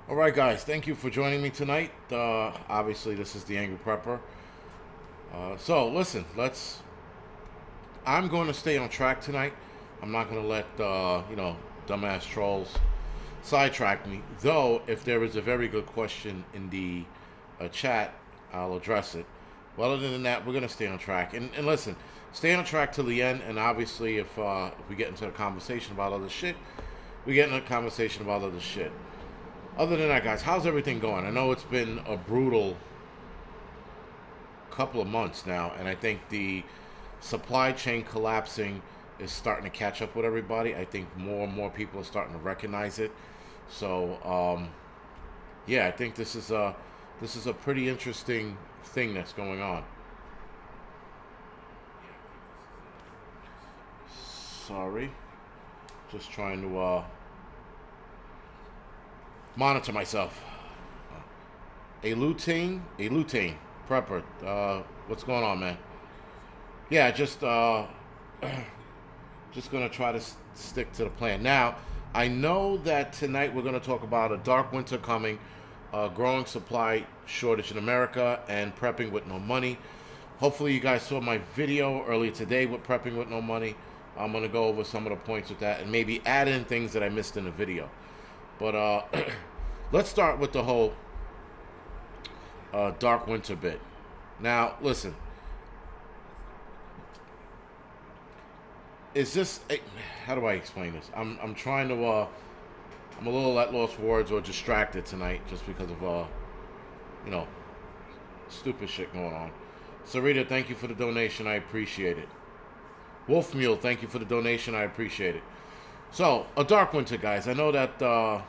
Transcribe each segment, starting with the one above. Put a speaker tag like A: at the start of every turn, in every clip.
A: All right, guys. Thank you for joining me tonight. Obviously, this is the Angryprepper. So, listen. Let's. I'm going to stay on track tonight. I'm not going to let dumbass trolls sidetrack me. Though, if there is a very good question in the chat, I'll address it. Well, other than that, we're going to stay on track. And listen, stay on track till the end. And obviously, if we get into a conversation about other shit, we get into a conversation about other shit. Other than that, guys, how's everything going? I know it's been a brutal couple of months now, and I think the supply chain collapsing is starting to catch up with everybody. I think more and more people are starting to recognize it. So, yeah, I think this is a pretty interesting thing that's going on. Sorry, just trying to monitor myself. A lutein prepper. What's going on, man? Yeah, just gonna try to stick to the plan. Now, I know that tonight we're gonna talk about a dark winter coming, a growing supply shortage in America, and prepping with no money. Hopefully, you guys saw my video earlier today with prepping with no money. I'm gonna go over some of the points with that and maybe add in things that I missed in the video. But let's start with the whole dark winter bit. Now, listen, is this how do I explain this? I'm trying to I'm a little at lost for words or distracted tonight just because of you know stupid shit going on. Sarita, thank you for the donation. I appreciate it. Wolf Mule, thank you for the donation. I appreciate it. So, a dark winter, guys. I know that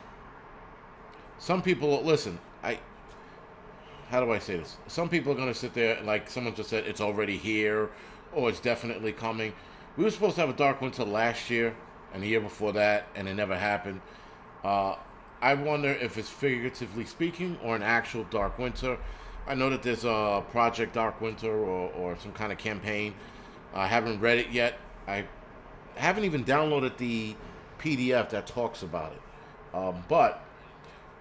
A: some people listen. I How do I say this? Some people are gonna sit there like someone just said it's already here or it's definitely coming. We were supposed to have a dark winter last year and the year before that, and it never happened. Uh, I wonder if it's figuratively speaking or an actual dark winter. I know that there's a Project Dark Winter or some kind of campaign. I haven't read it yet. I haven't even downloaded the PDF that talks about it. But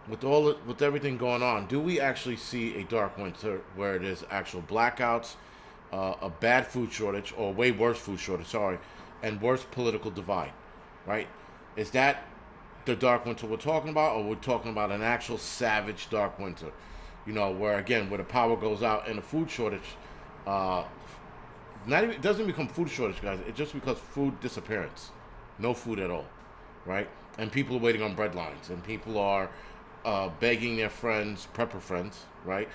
A: with everything going on, do we actually see a dark winter where there's actual blackouts, a bad food shortage, or way worse food shortage, sorry, and worse political divide, right? Is that the dark winter we're talking about, or we're talking about an actual savage dark winter? Where again, where the power goes out and the food shortage, uh, not even it doesn't become food shortage, guys. It just becomes food disappearance, no food at all, right? And people are waiting on bread lines, and people are begging their friends, prepper friends, right?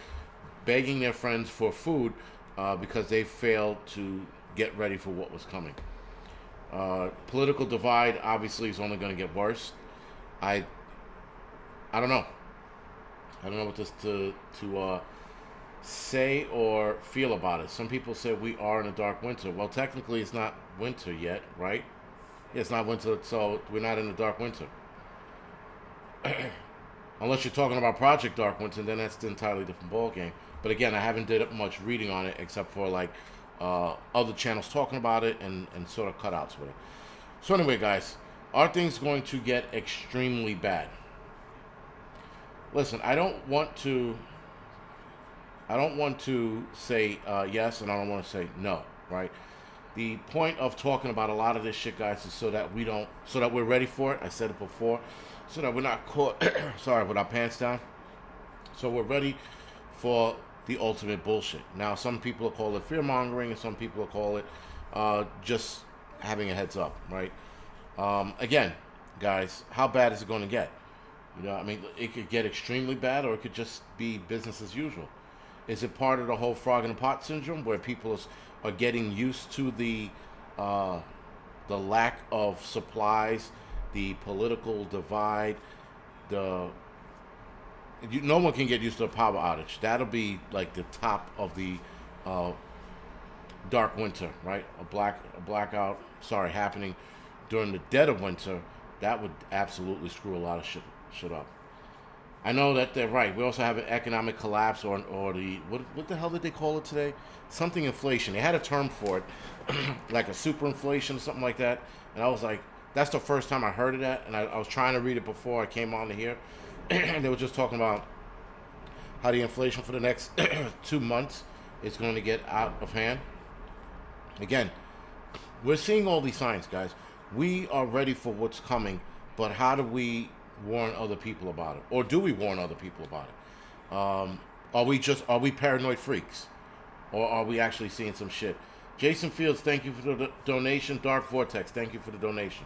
A: Begging their friends for food because they failed to get ready for what was coming. Political divide obviously is only going to get worse. I I don't know. I don't know what this to say or feel about it. Some people say we are in a dark winter. Well, technically, it's not winter yet, right? Yeah, it's not winter, so we're not in a dark winter. Unless you're talking about Project Dark Winter, then that's an entirely different ballgame. But again, I haven't did much reading on it except for like other channels talking about it and sort of cutouts with it. So anyway, guys, are things going to get extremely bad? Listen, I don't want to say yes, and I don't want to say no, right? The point of talking about a lot of this shit, guys, is so that we're ready for it. I said it before, so that we're not caught, sorry, with our pants down. So we're ready for the ultimate bullshit. Now, some people call it fear mongering, and some people call it just having a heads up, right? Again, guys, how bad is it going to get? I mean, it could get extremely bad, or it could just be business as usual. Is it part of the whole frog in the pot syndrome, where people are getting used to uh, the lack of supplies, the political divide, no one can get used to a power outage. That'll be like the top of the uh, dark winter, right? A blackout, sorry, happening during the dead of winter. That would absolutely screw a lot of shit up. I know that they're right. We also have an economic collapse, or the what the hell did they call it today? Something inflation. They had a term for it, like a superinflation or something like that. And I was like, that's the first time I heard of that, and I was trying to read it before I came on to here. and they were just talking about how the inflation for the next 2 months is going to get out of hand. Again, we're seeing all these signs, guys. We are ready for what's coming, but how do we warn other people about it? Or do we warn other people about it? Are we paranoid freaks? Or are we actually seeing some shit? Jason Fields, thank you for the donation. Dark Vortex, thank you for the donation.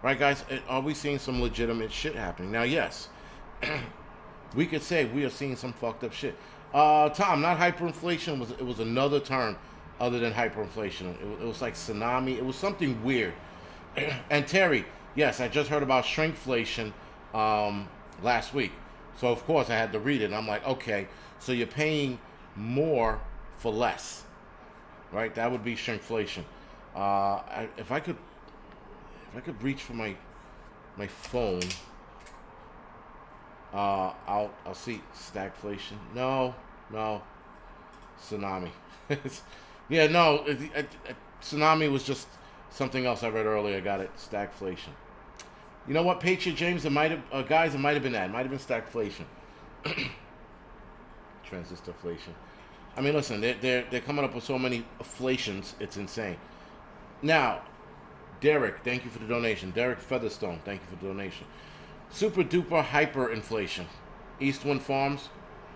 A: Right, guys, are we seeing some legitimate shit happening? Now, yes, we could say we are seeing some fucked up shit. Tom, not hyperinflation. It was another term other than hyperinflation. It was like tsunami. It was something weird. And Terry, yes, I just heard about shrinkflation last week. So, of course, I had to read it. And I'm like, okay, so you're paying more for less. Right? That would be shrinkflation. If I could reach for my phone, I'll see stagflation. No, tsunami. Yeah, no, tsunami was just something else I read earlier. I got it. Stagflation. You know what, Patriot James? It might have guys. It might have been that. It might have been stagflation. Transistorflation. I mean, listen, they're coming up with so many inflations, it's insane. Now, Derek, thank you for the donation. Derek Featherstone, thank you for the donation. Super duper hyperinflation. Eastwind Farms,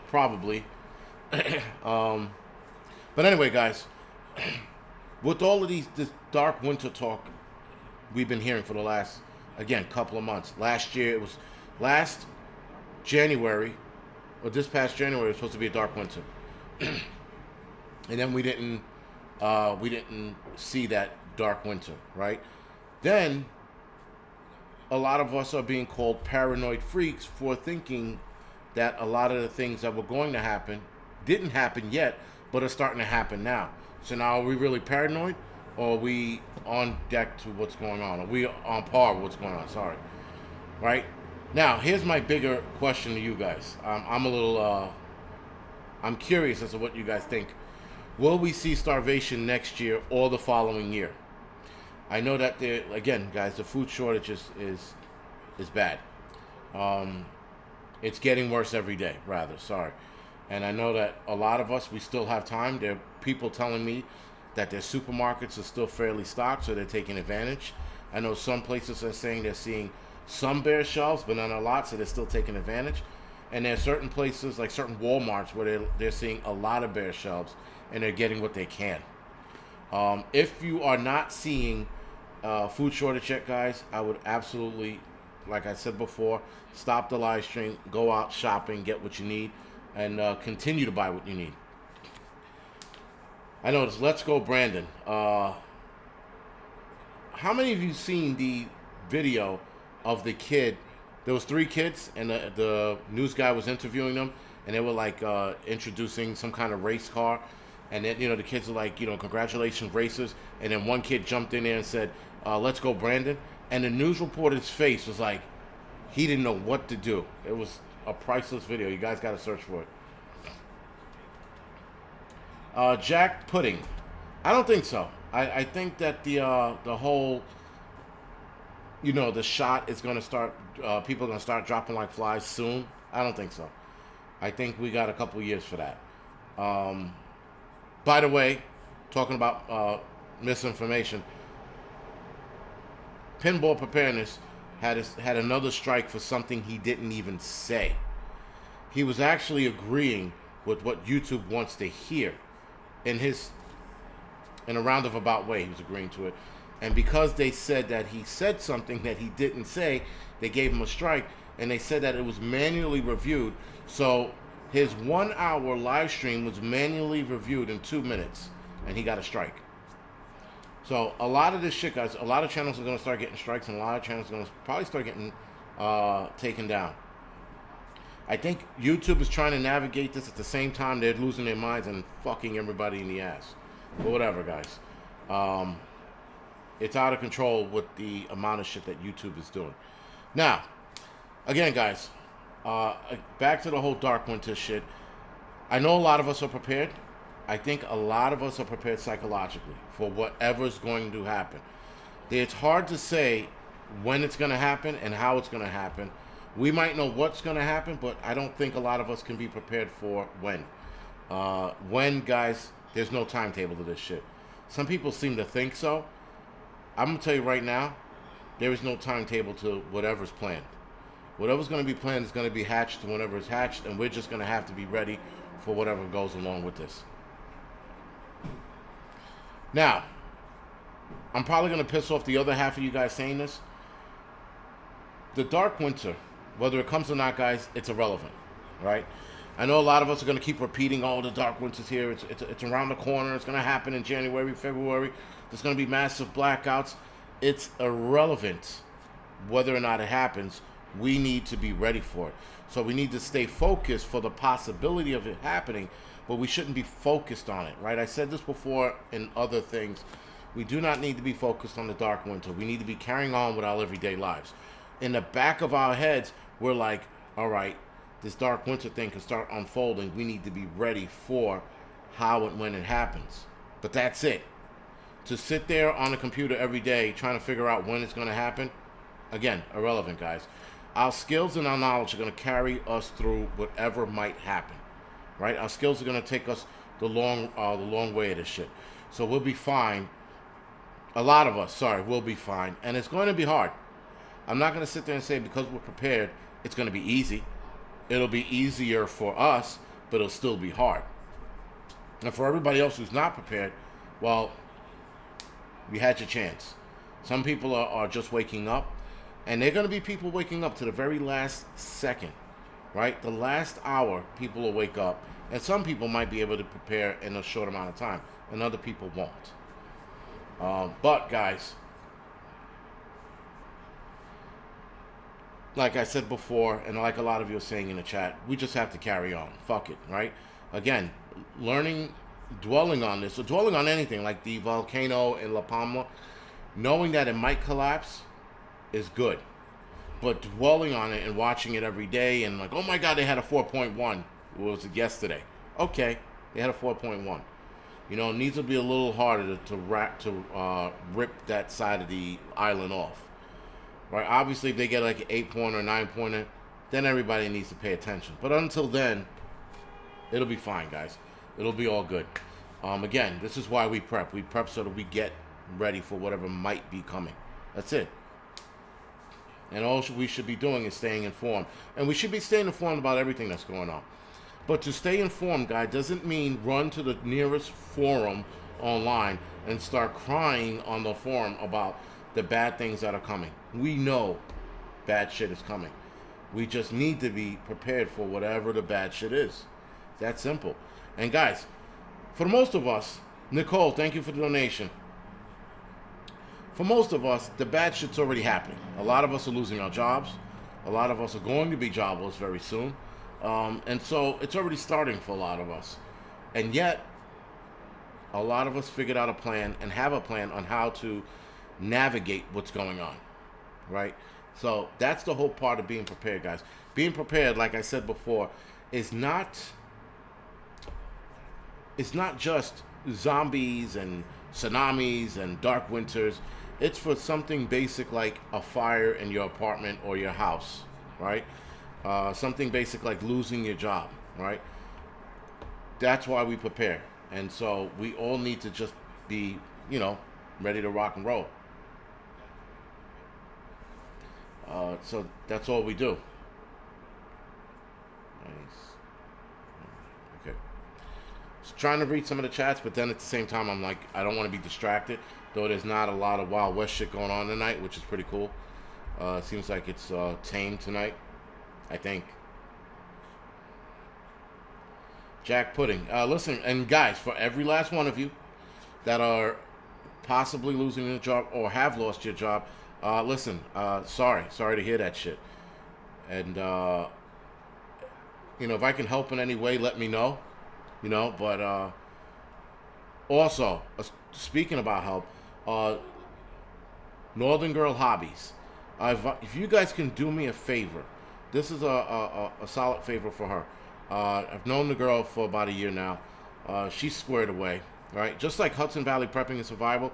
A: probably. But anyway, guys, with all of this dark winter talk we've been hearing for the last, again, couple of months. Last year, it was last January, or this past January, it was supposed to be a dark winter. And then we didn't see that dark winter, right? Then a lot of us are being called paranoid freaks for thinking that a lot of the things that were going to happen didn't happen yet, but are starting to happen now. So now, are we really paranoid, or are we on deck to what's going on? Are we on par with what's going on? Sorry. Right? Now, here's my bigger question to you guys. I'm curious as to what you guys think. Will we see starvation next year or the following year? I know that again, guys, the food shortage is bad. It's getting worse every day, rather. Sorry. And I know that a lot of us, we still have time. There are people telling me that their supermarkets are still fairly stocked, so they're taking advantage. I know some places are saying they're seeing some bare shelves, but not a lot, so they're still taking advantage. And there are certain places, like certain Walmarts, where they're seeing a lot of bare shelves, and they're getting what they can. If you are not seeing food shortage yet, guys, I would absolutely, like I said before, stop the live stream, go out shopping, get what you need, and continue to buy what you need. I noticed. Let's Go Brandon. How many of you seen the video of the kid? There was 3 kids, and the news guy was interviewing them, and they were like introducing some kind of race car, and then the kids are like, congratulations racers, and then one kid jumped in there and said, "Let's go Brandon," and the news reporter's face was like, he didn't know what to do. It was a priceless video. You guys got to search for it. Jack Pudding. I don't think so. I think that the whole, the shot is going to start, people are going to start dropping like flies soon. I don't think so. I think we got a couple years for that. By the way, talking about misinformation, Pinball Preparedness had another strike for something he didn't even say. He was actually agreeing with what YouTube wants to hear. In a roundabout way, he was agreeing to it. And because they said that he said something that he didn't say, they gave him a strike, and they said that it was manually reviewed. So his 1 hour live stream was manually reviewed in 2 minutes, and he got a strike. So a lot of this shit, guys, a lot of channels are going to start getting strikes, and a lot of channels are going to probably start getting taken down. I think YouTube is trying to navigate this. At the same time, they're losing their minds and fucking everybody in the ass. But whatever, guys. It's out of control with the amount of shit that YouTube is doing. Now, again, guys, back to the whole dark winter shit. I know a lot of us are prepared. I think a lot of us are prepared psychologically for whatever's going to happen. It's hard to say when it's going to happen and how it's going to happen, We might know what's going to happen, but I don't think a lot of us can be prepared for when. When, guys, there's no timetable to this shit. Some people seem to think so. I'm going to tell you right now, there is no timetable to whatever's planned. Whatever's going to be planned is going to be hatched whenever it's hatched, and we're just going to have to be ready for whatever goes along with this. Now, I'm probably going to piss off the other half of you guys saying this. The dark winter, whether it comes or not, guys, it's irrelevant, right? I know a lot of us are going to keep repeating, oh, the dark winter's here. It's around the corner. It's going to happen in January, February. There's going to be massive blackouts. It's irrelevant whether or not it happens. We need to be ready for it. So we need to stay focused for the possibility of it happening, but we shouldn't be focused on it, right? I said this before in other things. We do not need to be focused on the dark winter. We need to be carrying on with our everyday lives. In the back of our heads, we're like, all right, this dark winter thing can start unfolding. We need to be ready for how and when it happens. But that's it. To sit there on the computer every day trying to figure out when it's going to happen, again, irrelevant, guys. Our skills and our knowledge are going to carry us through whatever might happen, right? Our skills are going to take us the long way of this shit. So we'll be fine. A lot of us, will be fine. And it's going to be hard. I'm not going to sit there and say because we're prepared, it's going to be easy. It'll be easier for us, but it'll still be hard. And for everybody else who's not prepared, well, you had your chance. Some people are just waking up, and they're going to be people waking up to the very last second, right? The last hour, people will wake up, and some people might be able to prepare in a short amount of time, and other people won't. But, guys, like I said before, and like a lot of you are saying in the chat, we just have to carry on. Fuck it, right? Again, dwelling on this, or dwelling on anything, like the volcano in La Palma, knowing that it might collapse is good. But dwelling on it and watching it every day and like, oh my God, they had a 4.1. What was it yesterday? Okay, they had a 4.1. You know, it needs to be a little harder to rip that side of the island off. Right? Obviously, if they get like an 8-pointer, 9-pointer, then everybody needs to pay attention. But until then, it'll be fine, guys. It'll be all good. Again, this is why we prep. We prep so that we get ready for whatever might be coming. That's it. And all we should be doing is staying informed. And we should be staying informed about everything that's going on. But to stay informed, guys, doesn't mean run to the nearest forum online and start crying on the forum about the bad things that are coming. We know bad shit is coming. We just need to be prepared for whatever the bad shit is. That simple. And guys, for most of us, Nicole, thank you for the donation. For most of us, the bad shit's already happening. A lot of us are losing our jobs. A lot of us are going to be jobless very soon. And so it's already starting for a lot of us. And yet, a lot of us figured out a plan and have a plan on how to navigate what's going on, right? So that's the whole part of being prepared, guys. Being prepared, like I said before, it's not just zombies and tsunamis and dark winters. It's for something basic like a fire in your apartment or your house, right? Something basic like losing your job, right? That's why we prepare. And so we all need to just be, ready to rock and roll. So that's all we do. Nice. Okay. Just trying to read some of the chats, but then at the same time, I'm like, I don't want to be distracted. Though there's not a lot of Wild West shit going on tonight, which is pretty cool. Seems like it's tame tonight, I think. Jack Pudding. Listen, and guys, for every last one of you that are possibly losing your job or have lost your job, listen, sorry to hear that shit. And, if I can help in any way, let me know, but, also, speaking about help, Northern Girl Hobbies, if you guys can do me a favor, this is a solid favor for her. I've known the girl for about a year now. She's squared away, right? Just like Hudson Valley Prepping and Survival,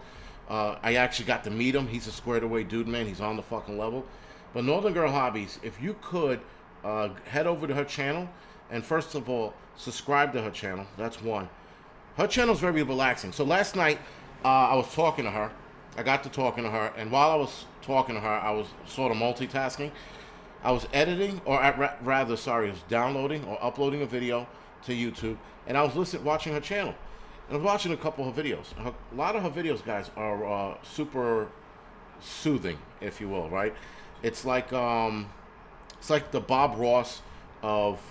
A: I actually got to meet him. He's a squared away dude, man. He's on the fucking level. But Northern Girl Hobbies, if you could head over to her channel and first of all subscribe to her channel. That's one. Her channel is very relaxing. So last night I was talking to her. I got to talking to her, and while I was talking to her, I was sort of multitasking. I was editing, or rather, sorry, I was downloading or uploading a video to YouTube, and I was watching her channel. And I was watching a couple of her videos. A lot of her videos, guys, are super soothing, if you will, right? It's like the Bob Ross of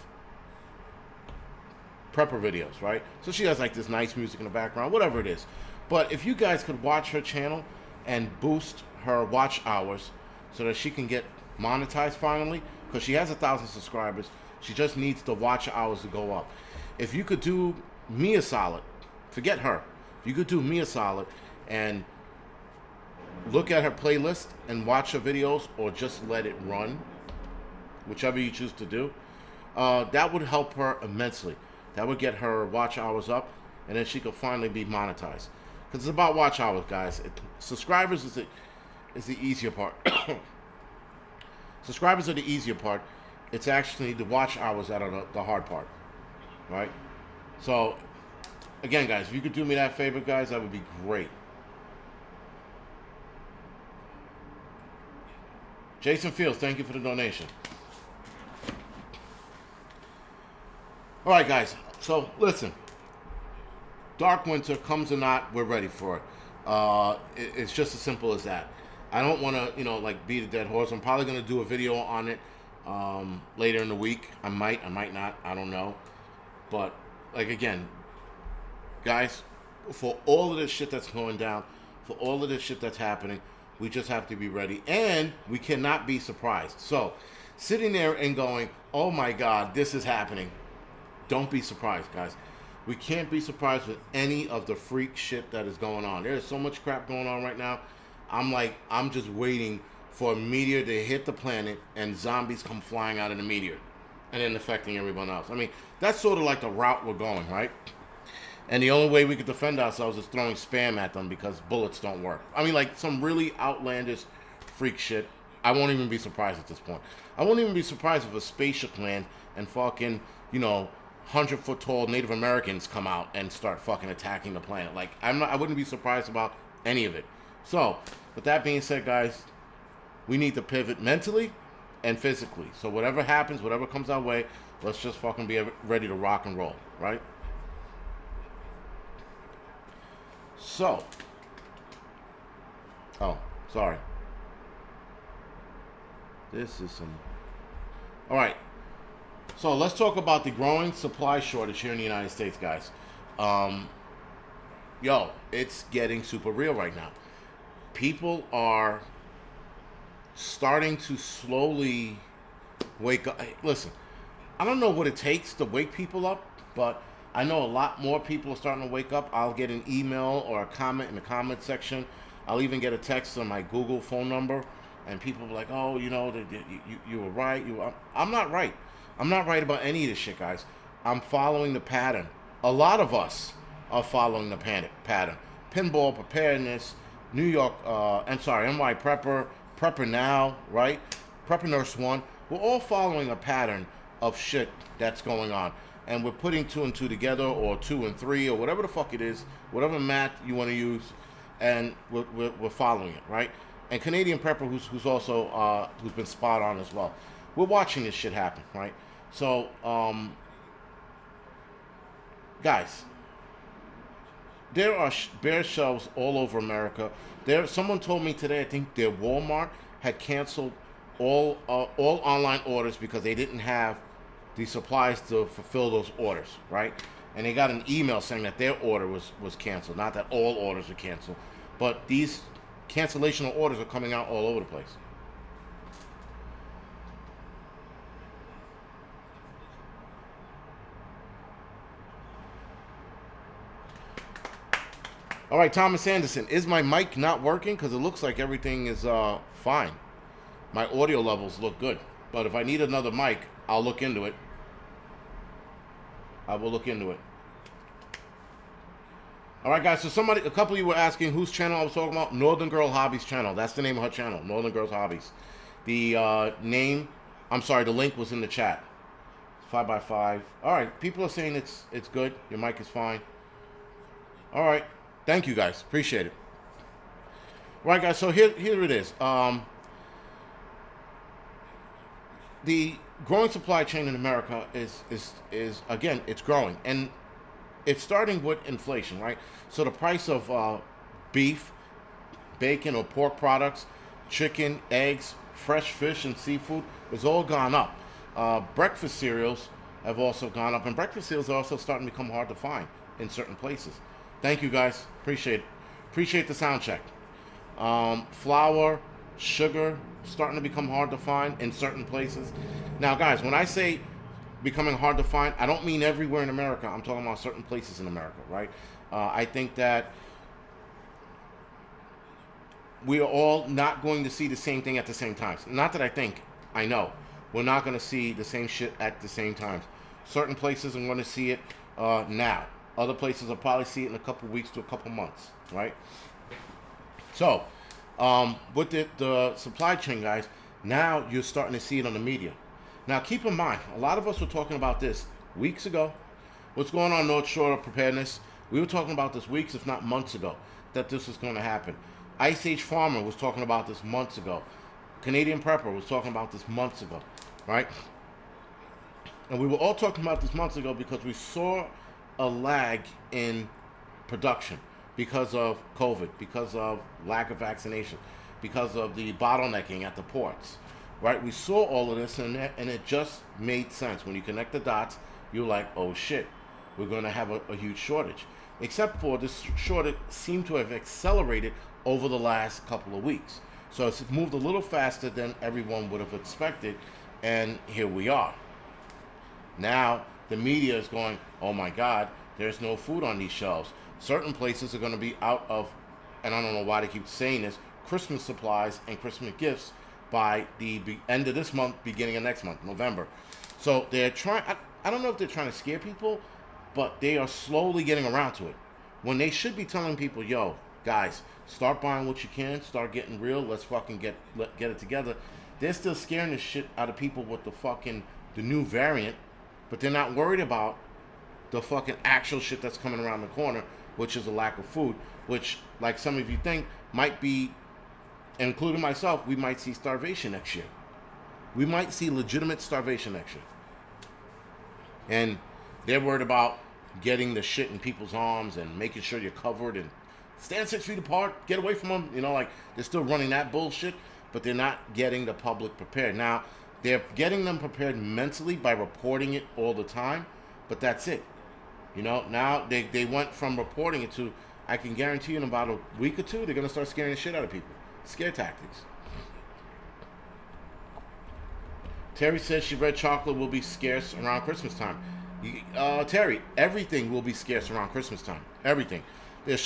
A: prepper videos, right? So she has like this nice music in the background, whatever it is. But if you guys could watch her channel and boost her watch hours so that she can get monetized finally, because she has 1,000 subscribers, she just needs the watch hours to go up. If you could do me a solid, forget her, if you could do me a solid and look at her playlist and watch her videos, or just let it run, whichever you choose to do, that would help her immensely. That would get her watch hours up, and then she could finally be monetized. Because it's about watch hours, guys. Subscribers is the easier part. Subscribers are the easier part. It's actually the watch hours that are the hard part, right? So, again, guys, if you could do me that favor, guys, that would be great. Jason Fields, thank you for the donation. All right, guys. So, listen. Dark winter comes or not, we're ready for it. It's just as simple as that. I don't want to, like beat a dead horse. I'm probably going to do a video on it later in the week. I might not. I don't know. But, like, again, guys, for all of this shit that's going down, for all of this shit that's happening, we just have to be ready. And we cannot be surprised. So, sitting there and going, oh my God, this is happening. Don't be surprised, guys. We can't be surprised with any of the freak shit that is going on. There's so much crap going on right now. I'm just waiting for a meteor to hit the planet and zombies come flying out of the meteor and then affecting everyone else. I mean, that's sort of like the route we're going, right? And the only way we could defend ourselves is throwing spam at them because bullets don't work. I mean, like some really outlandish freak shit. I won't even be surprised at this point. I won't even be surprised if a spaceship land and fucking, 100-foot tall Native Americans come out and start fucking attacking the planet. Like, I wouldn't be surprised about any of it. So, with that being said, guys, we need to pivot mentally and physically. So whatever happens, whatever comes our way, let's just fucking be ready to rock and roll, right? So, oh, sorry. This is some... All right. So let's talk about the growing supply shortage here in the United States, guys. It's getting super real right now. People are starting to slowly wake up. Hey, listen, I don't know what it takes to wake people up, but I know a lot more people are starting to wake up. I'll get an email or a comment in the comment section. I'll even get a text on my Google phone number, and people are like, oh, you were right. I'm not right. I'm not right about any of this shit, guys. I'm following the pattern. A lot of us are following the pattern. Pinball preparedness, Angryprepper, Prepper Now, right? Prepper Nurse 1. We're all following a pattern of shit that's going on. And we're putting 2 and 2 together, or 2 and 3, or whatever the fuck it is, whatever math you want to use, and we're following it, right? And Canadian Prepper, who's also who's been spot on as well. We're watching this shit happen, right? So, guys, there are bare shelves all over America. Someone told me today, I think their Walmart had canceled all online orders because they didn't have the supplies to fulfill those orders, right? And they got an email saying that their order was canceled. Not that all orders are canceled, but these cancellation orders are coming out all over the place. All right, Thomas Anderson, is my mic not working? Because it looks like everything is fine. My audio levels look good. But if I need another mic, I'll look into it. I will look into it. All right, guys, so a couple of you were asking whose channel I was talking about. Northern Girl Hobbies channel. That's the name of her channel, Northern Girls Hobbies. The the link was in the chat. 5x5. All right, people are saying it's good. Your mic is fine. All right, thank you guys. Appreciate it. All right, guys. So here it is. The growing supply chain in America is again, it's growing, and it's starting with inflation, right? So the price of beef, bacon or pork products, chicken, eggs, fresh fish, and seafood has all gone up. Breakfast cereals have also gone up, and breakfast cereals are also starting to become hard to find in certain places. Thank you guys. Appreciate it. Appreciate the sound check. Flour, sugar, starting to become hard to find in certain places. Now, guys, when I say becoming hard to find, I don't mean everywhere in America. I'm talking about certain places in America, right? I think that we are all not going to see the same thing at the same time. Not that I think, I know. We're not going to see the same shit at the same time. Certain places are going to see it now. Other places will probably see it in a couple weeks to a couple months, right? So, with the supply chain, guys, now you're starting to see it on the media. Now, keep in mind, a lot of us were talking about this weeks ago. What's going on North Shore preparedness? We were talking about this weeks, if not months ago, that this was going to happen. Ice Age Farmer was talking about this months ago. Canadian Prepper was talking about this months ago, right? And we were all talking about this months ago because we saw a lag in production because of COVID, because of lack of vaccination, because of the bottlenecking at the ports, right? We saw all of this, and it just made sense. When you connect the dots, you're like, oh shit, we're going to have a huge shortage. Except for this shortage seemed to have accelerated over the last couple of weeks. So it's moved a little faster than everyone would have expected, and here we are. Now, the media is going, oh my God, there's no food on these shelves. Certain places are going to be out of, and I don't know why they keep saying this, Christmas supplies and Christmas gifts by the end of this month, beginning of next month, November. So they're trying, I don't know if they're trying to scare people, but they are slowly getting around to it. When they should be telling people, yo, guys, start buying what you can, start getting real, let's fucking get it together. They're still scaring the shit out of people with the new variant, but they're not worried about the fucking actual shit that's coming around the corner, which is a lack of food, which, like some of you think, might be, including myself, we might see starvation next year. We might see legitimate starvation next year. And they're worried about getting the shit in people's arms and making sure you're covered and stand 6 feet apart, get away from them. You know, like, they're still running that bullshit, but they're not getting the public prepared. Now, they're getting them prepared mentally by reporting it all the time, but that's it. You know, now they went from reporting it to, I can guarantee you in about a week or two, they're going to start scaring the shit out of people. Scare tactics. Terry says she read chocolate will be scarce around Christmas time. Terry, everything will be scarce around Christmas time. Everything. There's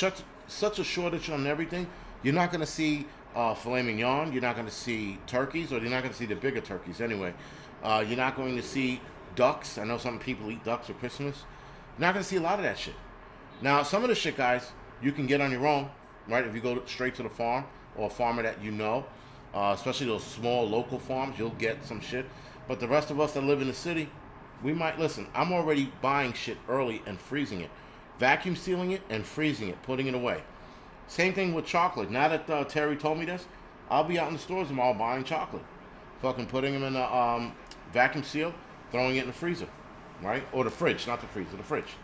A: such a shortage on everything. You're not going to see filet mignon. You're not going to see turkeys, or you're not going to see the bigger turkeys anyway. You're not going to see ducks. I know some people eat ducks for Christmas. You're not going to see a lot of that shit. Now, some of the shit, guys, you can get on your own, right? If you go straight to the farm or a farmer that you know, especially those small local farms, you'll get some shit. But the rest of us that live in the city, we might, listen, I'm already buying shit early and freezing it. Vacuum sealing it and freezing it, putting it away. Same thing with chocolate. Now that Terry told me this, I'll be out in the stores tomorrow buying chocolate. Fucking putting them in a vacuum seal, throwing it in the freezer. Right? Or the fridge, not the freezer, the fridge.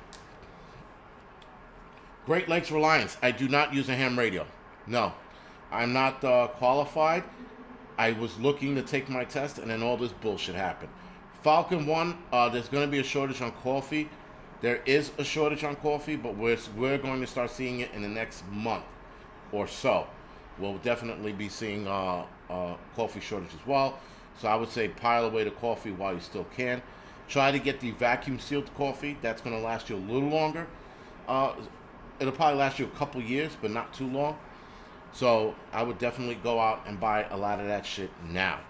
A: Great Lakes Reliance. I do not use a ham radio. No. I'm not qualified. I was looking to take my test, and then all this bullshit happened. Falcon 1, there's going to be a shortage on coffee. There is a shortage on coffee, but we're going to start seeing it in the next month or so. We'll definitely be seeing coffee shortage as well. So I would say pile away the coffee while you still can. Try to get the vacuum sealed coffee. That's going to last you a little longer. It'll probably last you a couple years, but not too long. So I would definitely go out and buy a lot of that shit now.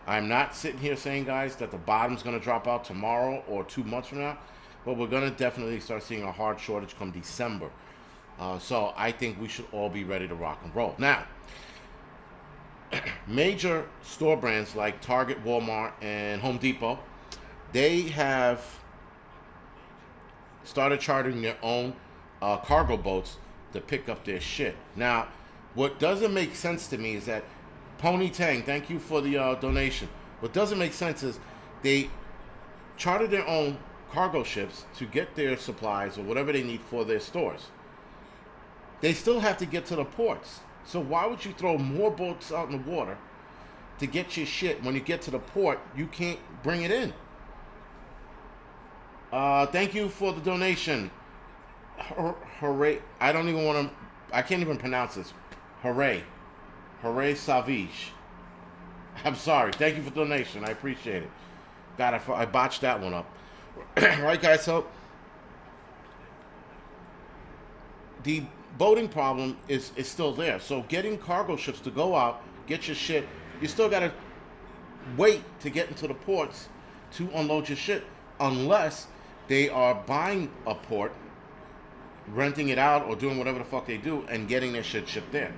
A: I'm not sitting here saying, guys, that the bottom's going to drop out tomorrow or 2 months from now, but we're going to definitely start seeing a hard shortage come December. So I think we should all be ready to rock and roll. Now, major store brands like Target, Walmart, and Home Depot, they have started chartering their own cargo boats to pick up their shit. Now, what doesn't make sense to me is that Pony Tang, thank you for the donation. What doesn't make sense is they charter their own cargo ships to get their supplies or whatever they need for their stores. They still have to get to the ports. So why would you throw more boats out in the water to get your shit when you get to the port, you can't bring it in? Thank you for the donation. Hooray. I don't even want to, I can't even pronounce this. Hooray. Hooray Savage. I'm sorry. Thank you for the donation. I appreciate it. God, I botched that one up. Right, guys? So, the boating problem is still there. So, getting cargo ships to go out, get your shit, you still got to wait to get into the ports to unload your shit. Unless they are buying a port, renting it out, or doing whatever the fuck they do, and getting their shit shipped there.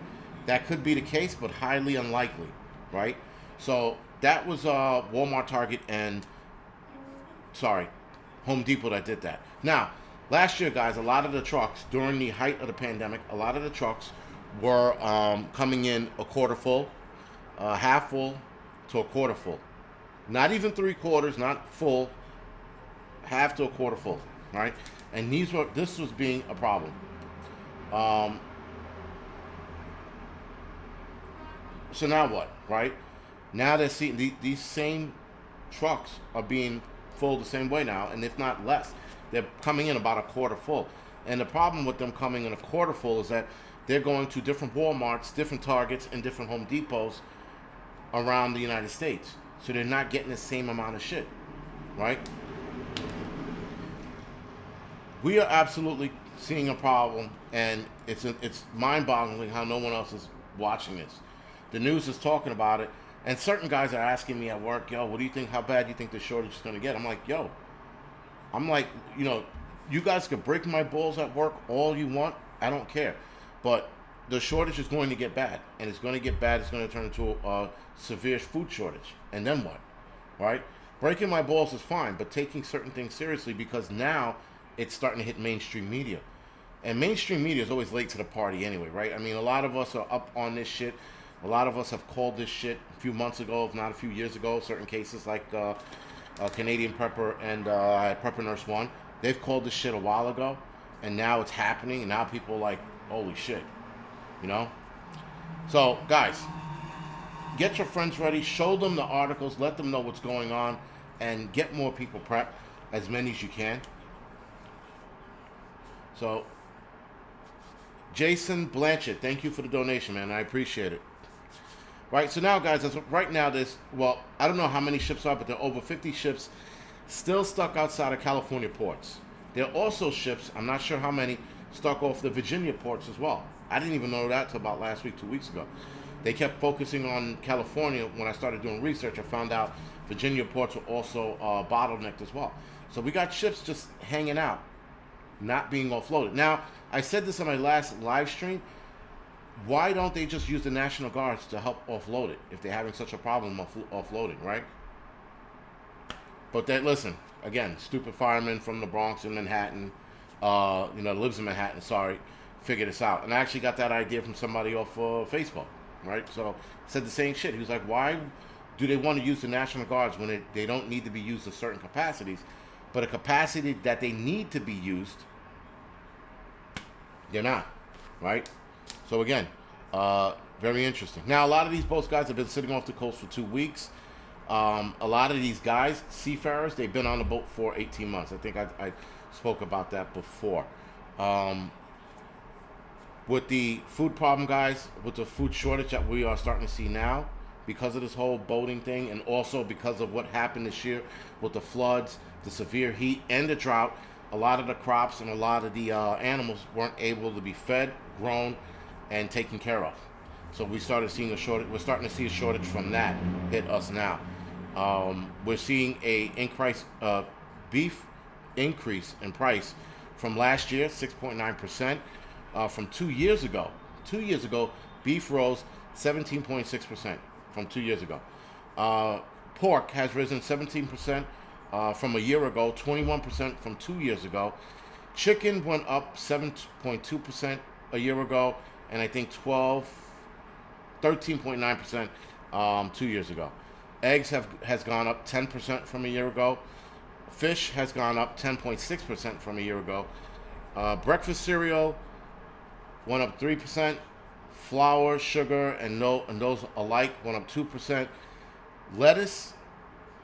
A: That could be the case, but highly unlikely, right? So that was Walmart, Target, and Home Depot that did that. Now, last year, guys, a lot of the trucks during the height of the pandemic, a lot of the trucks were coming in a quarter full, half full to a quarter full. Not even 3/4, not full, half to a quarter full, right? And this was being a problem. So now what, right? Now they're seeing these same trucks are being full the same way now, and if not less. They're coming in about a quarter full. And the problem with them coming in a quarter full is that they're going to different Walmarts, different Targets, and different Home Depots around the United States. So they're not getting the same amount of shit, right? We are absolutely seeing a problem, and it's mind-boggling how no one else is watching this. The news is talking about it, and certain guys are asking me at work, yo, what do you think, how bad do you think the shortage is going to get? I'm like, you guys can break my balls at work all you want. I don't care. But the shortage is going to get bad, and it's going to get bad. It's going to turn into a severe food shortage. And then what, right? Breaking my balls is fine, but taking certain things seriously, because now it's starting to hit mainstream media. And mainstream media is always late to the party anyway, right? I mean, a lot of us are up on this shit. A lot of us have called this shit a few months ago, if not a few years ago. Certain cases like Canadian Prepper and Prepper Nurse 1, they've called this shit a while ago, and now it's happening, and now people are like, holy shit, you know? So, guys, get your friends ready, show them the articles, let them know what's going on, and get more people prepped, as many as you can. So, Jason Blanchett, thank you for the donation, man. I appreciate it. Right, so now, guys, right now there's, I don't know how many ships are, but there are over 50 ships still stuck outside of California ports. There are also ships, I'm not sure how many, stuck off the Virginia ports as well. I didn't even know that until about last week, 2 weeks ago. They kept focusing on California. When I started doing research, I found out Virginia ports were also bottlenecked as well. So we got ships just hanging out, not being offloaded. Now, I said this on my last live stream. Why don't they just use the National Guards to help offload it if they're having such a problem offloading, right? But then, listen, again, stupid fireman from the Bronx in Manhattan, lives in Manhattan, figured this out. And I actually got that idea from somebody off Facebook, right? So, said the same shit. He was like, why do they want to use the National Guards when they don't need to be used in certain capacities, but a capacity that they need to be used, they're not, right? So again, very interesting. Now, a lot of these boats, guys, have been sitting off the coast for 2 weeks. A lot of these guys, seafarers, they've been on the boat for 18 months. I think I spoke about that before. With the food problem, guys, with the food shortage that we are starting to see now, because of this whole boating thing, and also because of what happened this year with the floods, the severe heat, and the drought, a lot of the crops and a lot of the animals weren't able to be fed, grown, and taken care of. So we started seeing a shortage. We're starting to see a shortage from that hit us now. We're seeing beef increase in price from last year, 6.9%. From 2 years ago. 2 years ago, beef rose 17.6% from 2 years ago. Pork has risen 17% from a year ago, 21% from 2 years ago. Chicken went up 7.2% a year ago, and I think 13.9% 2 years ago. Eggs has gone up 10% from a year ago. Fish has gone up 10.6% from a year ago. Breakfast cereal went up 3%. Flour, sugar, and those alike went up 2%. Lettuce,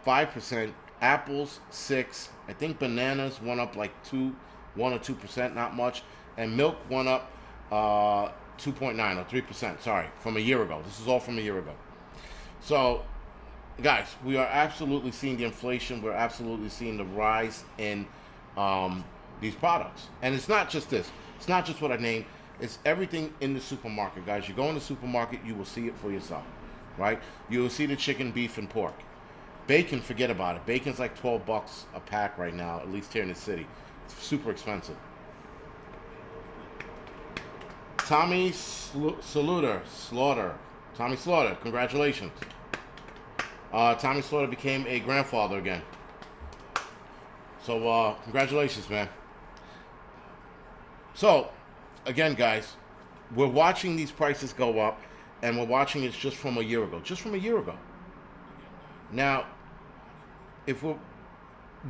A: 5%. Apples, 6%. I think bananas went up like 1 or 2%, not much. And milk went up 2.9 or 3%. Sorry, from a year ago. This is all from a year ago. So, guys, we are absolutely seeing the inflation. We're absolutely seeing the rise in these products. And it's not just this. It's not just what I named. It's everything in the supermarket, guys. You go in the supermarket, you will see it for yourself, right? You will see the chicken, beef, and pork. Bacon, forget about it. Bacon's like $12 a pack right now, at least here in the city. It's super expensive. Tommy Slaughter, congratulations. Tommy Slaughter became a grandfather again. So, congratulations, man. So, again, guys, we're watching these prices go up, and we're watching it just from a year ago. Just from a year ago. Now,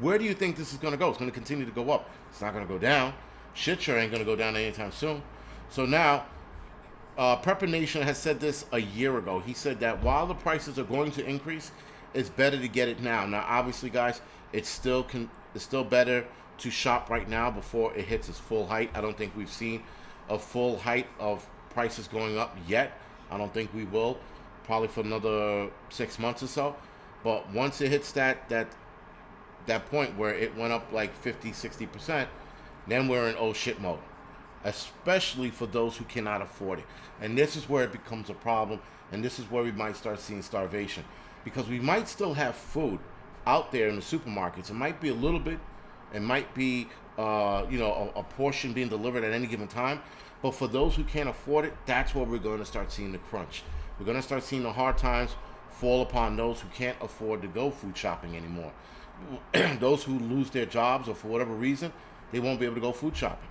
A: where do you think this is going to go? It's going to continue to go up. It's not going to go down. Shit sure ain't going to go down anytime soon. So now, Prepper Nation has said this a year ago. He said that while the prices are going to increase, it's better to get it now. Now, obviously, guys, it's still better to shop right now before it hits its full height. I don't think we've seen a full height of prices going up yet. I don't think we will, probably for another 6 months or so. But once it hits that point where it went up like 50-60%, then we're in oh shit mode, especially for those who cannot afford it. And this is where it becomes a problem, and this is where we might start seeing starvation, because we might still have food out there in the supermarkets. It might be a little bit, it might be a portion being delivered at any given time, but for those who can't afford it, that's where we're going to start seeing the crunch. We're going to start seeing the hard times fall upon those who can't afford to go food shopping anymore. Those who lose their jobs, or for whatever reason, they won't be able to go food shopping.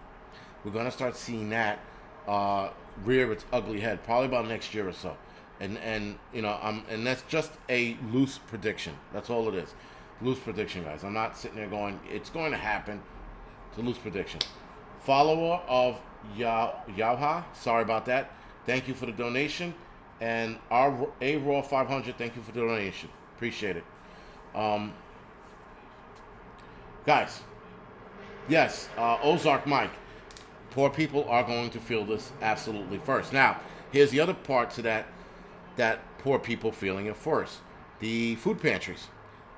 A: We're going to start seeing that rear its ugly head, probably about next year or so. And that's just a loose prediction. That's all it is. Loose prediction, guys. I'm not sitting there going, it's going to happen. It's a loose prediction. Follower of Yauha, sorry about that. Thank you for the donation. And our A-Raw 500, thank you for the donation. Appreciate it. Guys, yes, Ozark Mike, poor people are going to feel this absolutely first. Now, here's the other part to that poor people feeling it first. The food pantries.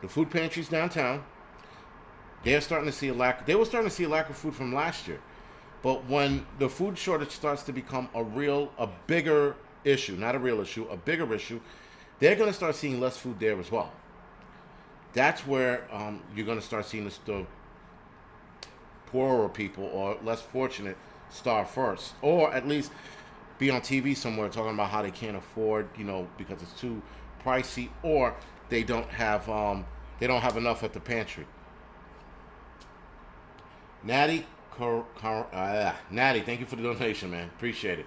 A: The food pantries downtown, they're starting to see a lack. They were starting to see a lack of food from last year. But when the food shortage starts to become a bigger issue, not a real issue, a bigger issue, they're going to start seeing less food there as well. That's where you're going to start seeing the poorer people or less fortunate starve first, or at least be on TV somewhere talking about how they can't afford, because it's too pricey, or they don't have enough at the pantry. Natty, thank you for the donation, man. Appreciate it.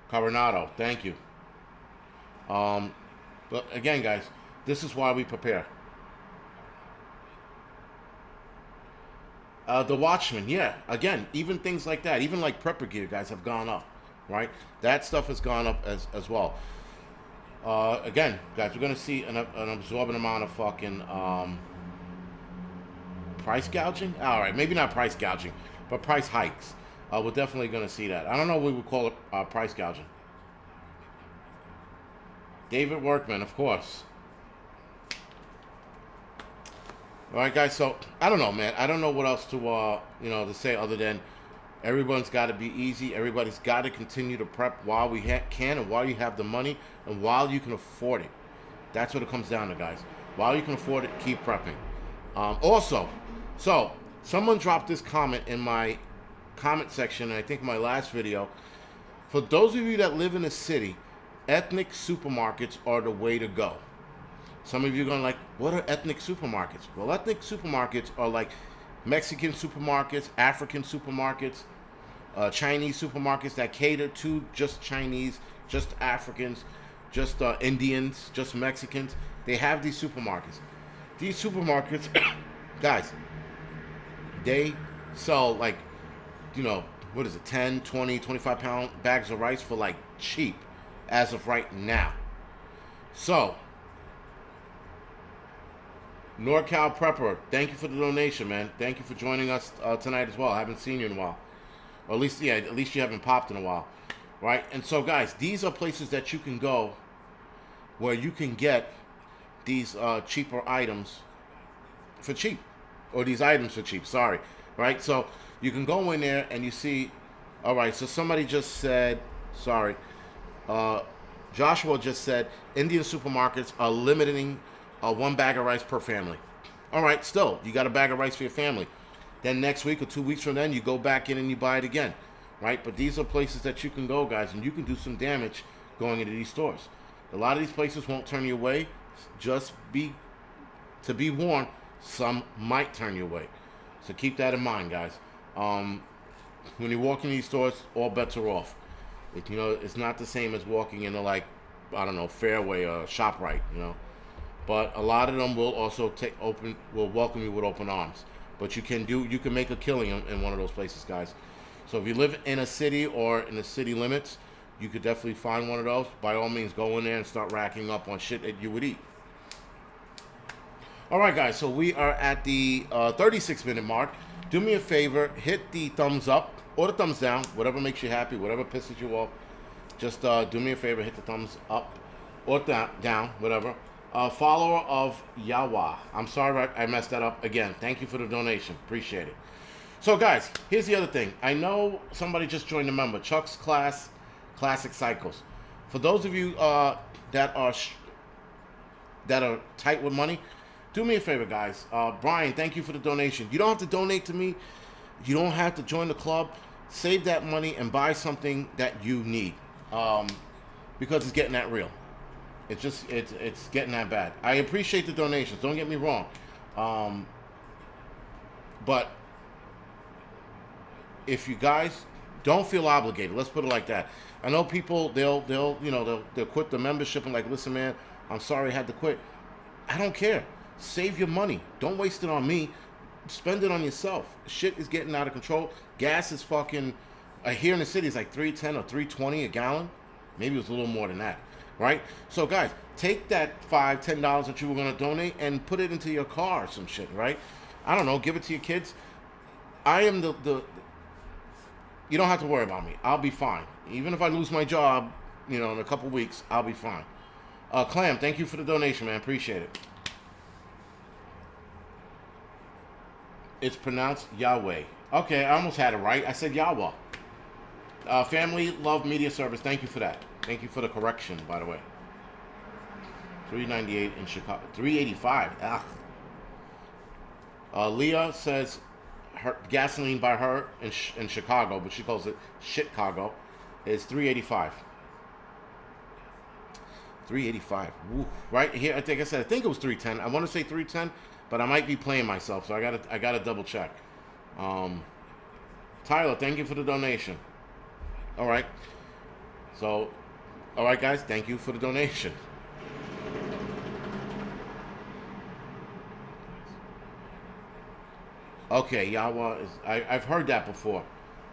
A: Coronado, thank you. But again, guys, this is why we prepare. The Watchmen, yeah. Again, even things like that, even like prepper gear, guys, have gone up, right? That stuff has gone up as well. Again, guys, we're going to see an absorbent amount of fucking price gouging. All right, maybe not price gouging, but price hikes. We're definitely going to see that. I don't know what we would call it price gouging. David Workman, of course. All right, guys. So I don't know, man. I don't know what else to say other than everyone's got to be easy. Everybody's got to continue to prep while we can, and while you have the money, and while you can afford it. That's what it comes down to, guys. While you can afford it, keep prepping. Also, so someone dropped this comment in my comment section, and I think my last video. For those of you that live in the city, ethnic supermarkets are the way to go. Some of you are going like, what are ethnic supermarkets? Well, ethnic supermarkets are like Mexican supermarkets, African supermarkets, Chinese supermarkets that cater to just Chinese, just Africans, just Indians, just Mexicans. They have these supermarkets. These supermarkets, guys, they sell like, what is it, 10, 20, 25-pound bags of rice for like cheap as of right now. So, NorCal Prepper, thank you for the donation, man. Thank you for joining us tonight as well. I haven't seen you in a while. Or at least you haven't popped in a while. Right? And so, guys, these are places that you can go where you can get these cheaper items for cheap. Or these items for cheap, sorry. Right? So, you can go in there and you see, all right, so somebody just said, sorry, Joshua just said, Indian supermarkets are limiting one bag of rice per family. All right, still, you got a bag of rice for your family. Then next week or 2 weeks from then, you go back in and you buy it again, right? But these are places that you can go, guys, and you can do some damage going into these stores. A lot of these places won't turn you away. Just be warned, some might turn you away. So keep that in mind, guys. When you walk in these stores, all bets are off. It's not the same as walking into Fairway or ShopRite, But a lot of them will also will welcome you with open arms. But you can make a killing in one of those places, guys. So if you live in a city or in the city limits, you could definitely find one of those. By all means, go in there and start racking up on shit that you would eat. All right, guys. So we are at the 36-minute mark. Do me a favor, hit the thumbs up or the thumbs down, whatever makes you happy, whatever pisses you off. Just do me a favor, hit the thumbs up or down, whatever. Follower of Yawa. I'm sorry I messed that up again. Thank you for the donation. Appreciate it. So, guys, here's the other thing. I know somebody just joined the member, Chuck's Classic Cycles. For those of you that are tight with money, do me a favor, guys. Brian, thank you for the donation. You don't have to donate to me. You don't have to join the club. Save that money and buy something that you need, because it's getting that real. It's getting that bad. I appreciate the donations. Don't get me wrong, but if you guys don't feel obligated, let's put it like that. I know people they'll quit the membership and like, listen, man, I'm sorry I had to quit. I don't care. Save your money. Don't waste it on me. Spend it on yourself. Shit is getting out of control. Gas is fucking here in the city is like $3.10 or $3.20 a gallon. Maybe it was a little more than that. Right? So, guys, take that $5, $10 that you were going to donate and put it into your car or some shit, right? I don't know. Give it to your kids. I am the you don't have to worry about me. I'll be fine. Even if I lose my job, in a couple weeks, I'll be fine. Clam, thank you for the donation, man. Appreciate it. It's pronounced Yahweh. Okay, I almost had it right. I said Yahweh. Family Love Media Service, thank you for that. Thank you for the correction, by the way. $3.98 in Chicago. $3.85. Leah says her gasoline by her in Chicago, but she calls it Chicago, is $3.85. $3.85. Right here, I think it was $3.10. I want to say $3.10, but I might be playing myself, so I gotta double check. Tyler, thank you for the donation. All right. So, all right, guys, thank you for the donation. Okay, Yawa is. I've heard that before,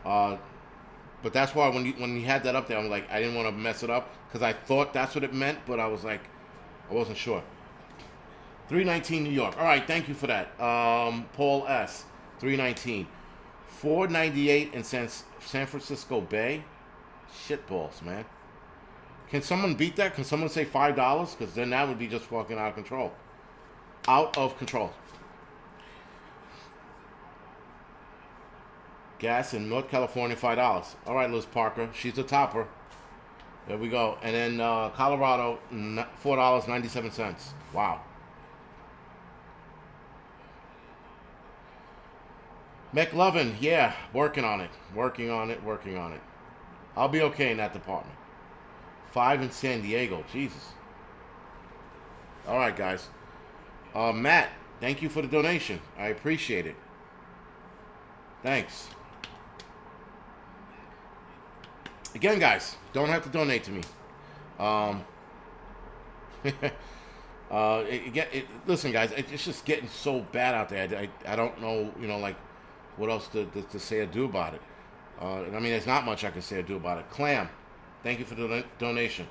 A: but that's why when you had that up there, I'm like, I didn't want to mess it up because I thought that's what it meant, but I was like, I wasn't sure. 319 New York. All right, thank you for that. Paul S. 319. 498 in San Francisco Bay. Shitballs, man. Can someone beat that? Can someone say $5? Because then that would be just fucking out of control. Out of control. Gas in North California, $5. All right, Liz Parker. She's the topper. There we go. And then Colorado, $4.97. Wow. McLovin, yeah, working on it. I'll be okay in that department. 5 in San Diego. Jesus. All right, guys. Matt, thank you for the donation. I appreciate it. Thanks. Again, guys, don't have to donate to me. Listen, guys, it's just getting so bad out there. I don't know, like, what else to say or do about it. I mean, there's not much I can say or do about it. Clam, thank you for the donation.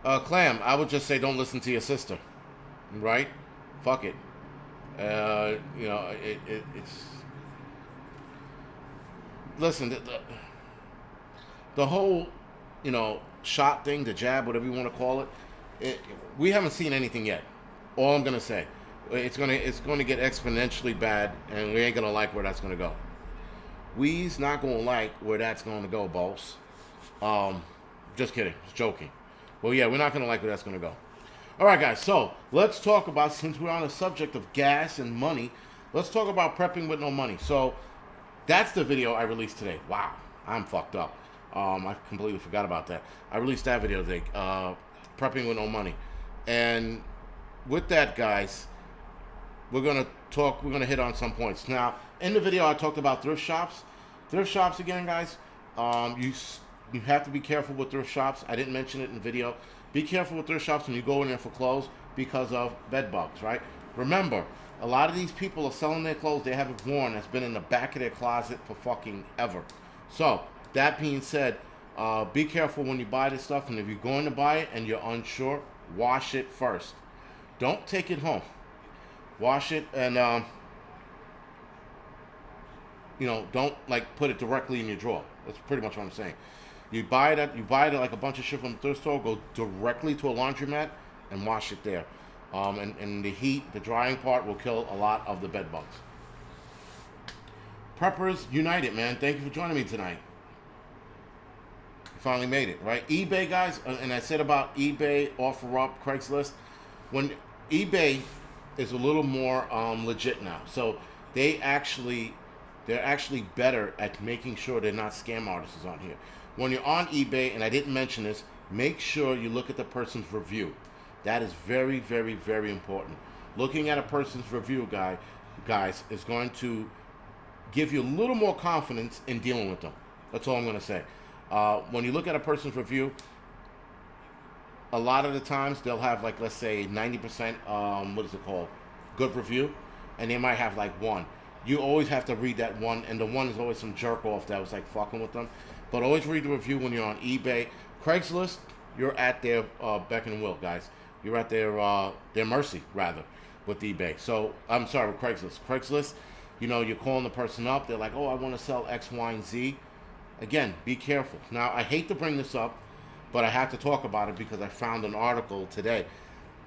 A: Clam, I would just say don't listen to your sister, right? Fuck it. It's... Listen, the whole, shot thing, the jab, whatever you want to call it, we haven't seen anything yet. All I'm going to say. It's gonna get exponentially bad, and we ain't going to like where that's going to go. We's not going to like where that's going to go, boss. Just kidding. Just joking. Well, yeah, we're not going to like where that's going to go. All right, guys, so let's talk about, since we're on the subject of gas and money, let's talk about prepping with no money. So that's the video I released today. Wow, I'm fucked up. I completely forgot about that. I released that video today, prepping with no money. And with that, guys, we're going to hit on some points. Now, in the video, I talked about thrift shops. Thrift shops, again, guys, you have to be careful with thrift shops. I didn't mention it in the video. Be careful with thrift shops when you go in there for clothes because of bed bugs, right? Remember, a lot of these people are selling their clothes they haven't worn that's been in the back of their closet for fucking ever. So, that being said, be careful when you buy this stuff, and if you're going to buy it and you're unsure, wash it first. Don't take it home. Wash it and, don't, like, put it directly in your drawer. That's pretty much what I'm saying. You buy it like a bunch of shit from the thrift store, go directly to a laundromat and wash it there. And the heat, the drying part will kill a lot of the bed bugs. Preppers United, man. Thank you for joining me tonight. You finally made it, right? eBay, guys, and I said about eBay, OfferUp, Craigslist. When eBay is a little more legit now. So they're actually better at making sure they're not scam artists on here. When you're on eBay, and I didn't mention this, make sure you look at the person's review. That is very, very, very important. Looking at a person's review, guys, is going to give you a little more confidence in dealing with them. That's all I'm going to say. When you look at a person's review, a lot of the times they'll have, like, let's say 90%, what is it called? Good review, and they might have like 1. You always have to read that 1, and the 1 is always some jerk off that was like fucking with them. But always read the review when you're on eBay. Craigslist, you're at their beck and will, guys. You're at their mercy, rather, with eBay. So, I'm sorry, with Craigslist. Craigslist, you're calling the person up. They're like, oh, I want to sell X, Y, and Z. Again, be careful. Now, I hate to bring this up, but I have to talk about it because I found an article today.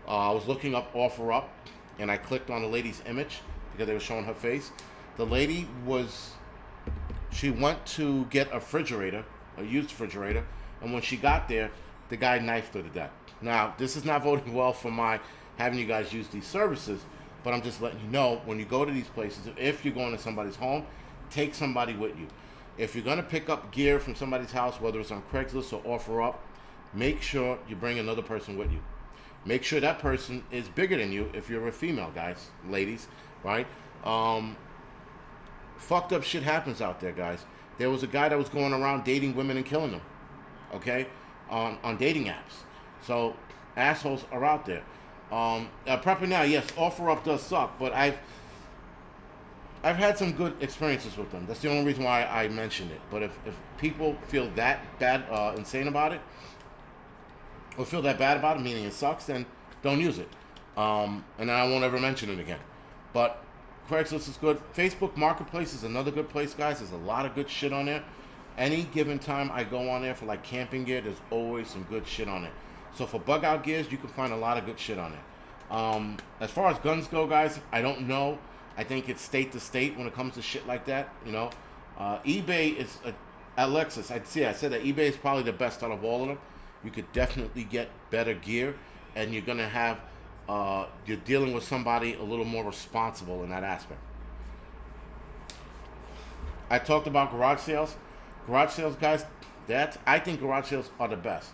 A: I was looking up OfferUp, and I clicked on the lady's image because they were showing her face. The lady she went to get a refrigerator, a used refrigerator, and when she got there, the guy knifed her to death. Now, this is not voting well for my having you guys use these services, but I'm just letting you know, when you go to these places, if you're going to somebody's home, take somebody with you. If you're going to pick up gear from somebody's house, whether it's on Craigslist or OfferUp, make sure you bring another person with you. Make sure that person is bigger than you if you're a female, guys, ladies, right? Fucked up shit happens out there, guys. There was a guy that was going around dating women and killing them, okay, on dating apps. So assholes are out there. Prepping now, yes, OfferUp does suck, but I've had some good experiences with them. That's the only reason why I mentioned it. But if people feel that bad, insane about it, or feel that bad about it, meaning it sucks, then don't use it. And then I won't ever mention it again. But Craigslist is good. Facebook Marketplace is another good place, guys. There's a lot of good shit on there. Any given time I go on there for like camping gear, there's always some good shit on it. So for bug out gears, you can find a lot of good shit on it. As far as guns go, guys, I don't know. I think it's state to state when it comes to shit like that. eBay is Alexis. I said that eBay is probably the best out of all of them. You could definitely get better gear, and you're gonna have you're dealing with somebody a little more responsible in that aspect. I talked about garage sales. Garage sales, guys. I think garage sales are the best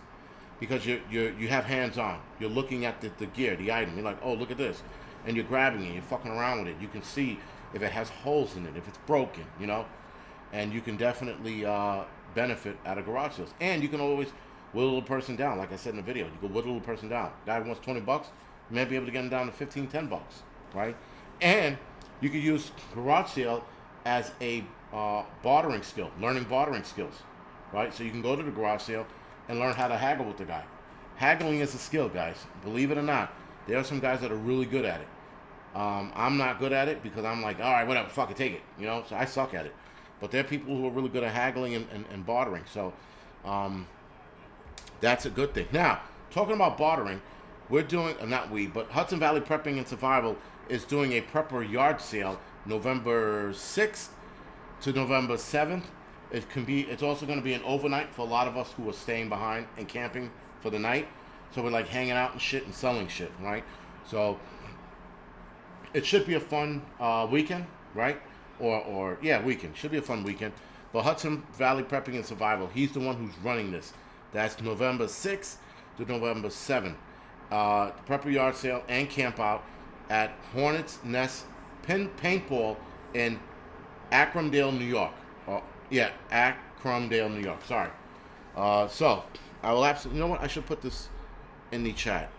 A: because you have hands on. You're looking at the gear, the item. You're like, oh, look at this, and you're grabbing it. You're fucking around with it. You can see if it has holes in it, if it's broken, you know, and you can definitely benefit out of garage sales. And you can always whittle a person down, like I said in the video. You can whittle a person down. Guy wants $20, you may be able to get him down to 15, $10, right? And you can use garage sale as a bartering skill, learning bartering skills, right? So you can go to the garage sale and learn how to haggle with the guy. Haggling is a skill, guys. Believe it or not, there are some guys that are really good at it. I'm not good at it because I'm like, all right, whatever, fuck it, take it, you know. So I suck at it. But there are people who are really good at haggling and bartering. So that's a good thing. Now, talking about bartering, we're doing, not we, but Hudson Valley Prepping and Survival is doing a prepper yard sale November 6th to November 7th. It's also going to be an overnight for a lot of us who are staying behind and camping for the night. So we're like hanging out and shit and selling shit, right? So it should be a fun weekend, right? Or weekend. Should be a fun weekend. But Hudson Valley Prepping and Survival, he's the one who's running this. That's November 6th to November 7th. Prepper yard sale and camp out at Hornets Nest Paintball in Acromdale, New York. Acromdale, New York. Sorry. So I will absolutely. You know what? I should put this in the chat.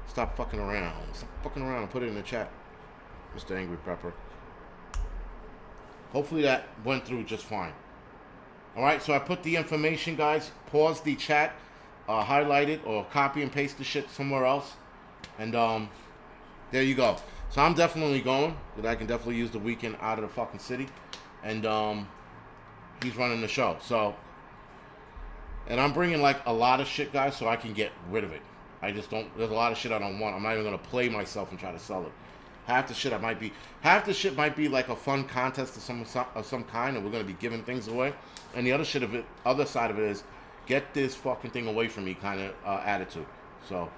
A: Stop fucking around. Stop fucking around and put it in the chat, Mr. Angryprepper. Hopefully that went through just fine. All right. So I put the information, guys. Pause the chat. Highlight it or copy and paste the shit somewhere else, and there you go. So I'm definitely going, because I can definitely use the weekend out of the fucking city, and he's running the show. So, and I'm bringing like a lot of shit, guys, so I can get rid of it. I just don't. There's a lot of shit I don't want. I'm not even gonna play myself and try to sell it. Half the shit might be like a fun contest of some kind, and we're gonna be giving things away. And the other side of it is, get this fucking thing away from me kind of attitude. So,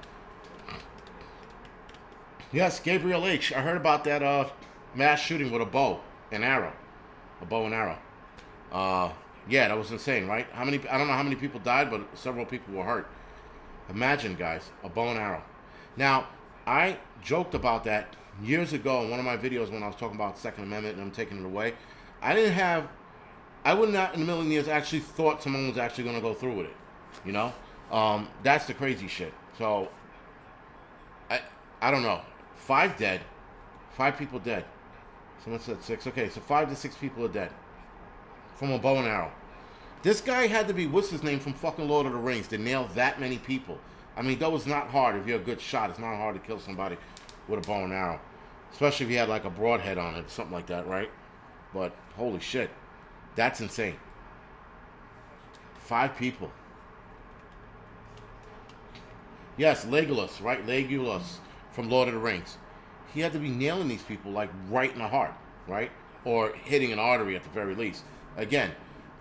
A: yes, Gabriel H. I heard about that mass shooting with a bow and arrow. Yeah, that was insane, right? I don't know how many people died, but several people were hurt. Imagine, guys, a bow and arrow. Now, I joked about that years ago in one of my videos when I was talking about Second Amendment and I'm taking it away. I would not in a million years actually thought someone was actually going to go through with it. You know? That's the crazy shit. So, I don't know. 5 dead. 5 people dead. Someone said 6. Okay, so 5 to 6 people are dead. From a bow and arrow. This guy had to be, what's his name, from fucking Lord of the Rings to nail that many people. I mean, that was not hard. If you're a good shot, it's not hard to kill somebody with a bow and arrow. Especially if he had like a broadhead on it, something like that, right? But, holy shit. That's insane. 5 people. Yes, Legolas, right? Legolas from Lord of the Rings. He had to be nailing these people like right in the heart, right? Or hitting an artery at the very least. Again,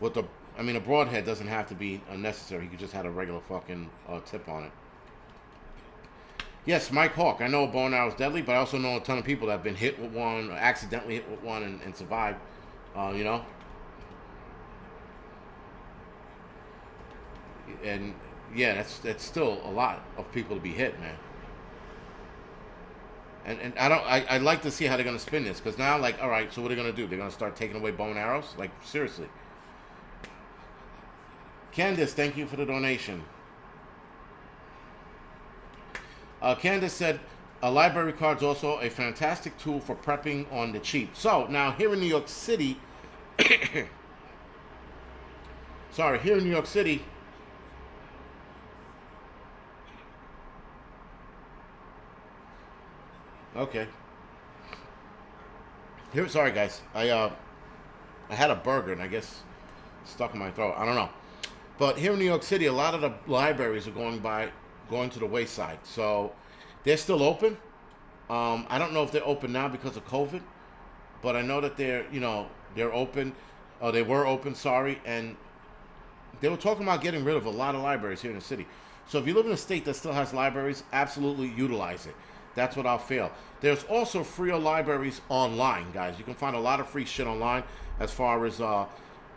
A: a broadhead doesn't have to be unnecessary. He could just have a regular fucking tip on it. Yes, Mike Hawk. I know a bow and arrow is deadly, but I also know a ton of people that have been hit with one, or accidentally hit with one and survived. You know? And yeah, that's still a lot of people to be hit, man. And I'd like to see how they're gonna spin this, because now, like, all right, so what are they gonna do? They're gonna start taking away bow and arrows? Like, seriously. Candace, thank you for the donation. Candace said, a library card's also a fantastic tool for prepping on the cheap. So now here in New York City, here in New York City. Okay. Sorry guys. I had a burger and I guess stuck in my throat. I don't know. But here in New York City, a lot of the libraries are going to the wayside. So they're still open. I don't know if they're open now because of COVID, but I know that they're open. They were open, and they were talking about getting rid of a lot of libraries here in the city. So if you live in a state that still has libraries, absolutely utilize it. that's what I'll fail. There's also free libraries online, guys. You can find a lot of free shit online as far as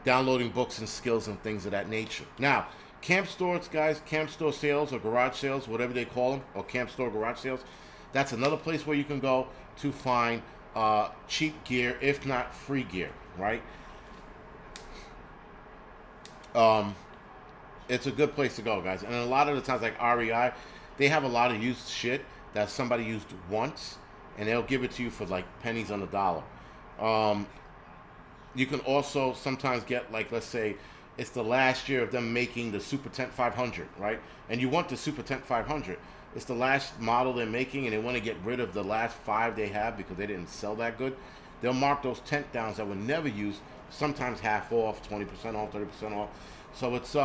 A: downloading books and skills and things of that nature. Now, camp stores, guys, camp store sales or garage sales, whatever they call them, or camp store garage sales, that's another place where you can go to find cheap gear, if not free gear, right? It's a good place to go, guys. And a lot of the times, like REI, they have a lot of used shit that somebody used once, and they'll give it to you for like pennies on the dollar. You can also sometimes get, like, let's say it's the last year of them making the Super Tent 500, right? And you want the Super Tent 500. It's the last model they're making, and they want to get rid of the last 5 they have because they didn't sell that good. They'll mark those tent downs that were never used, sometimes half off, 20% off, 30% off. So it's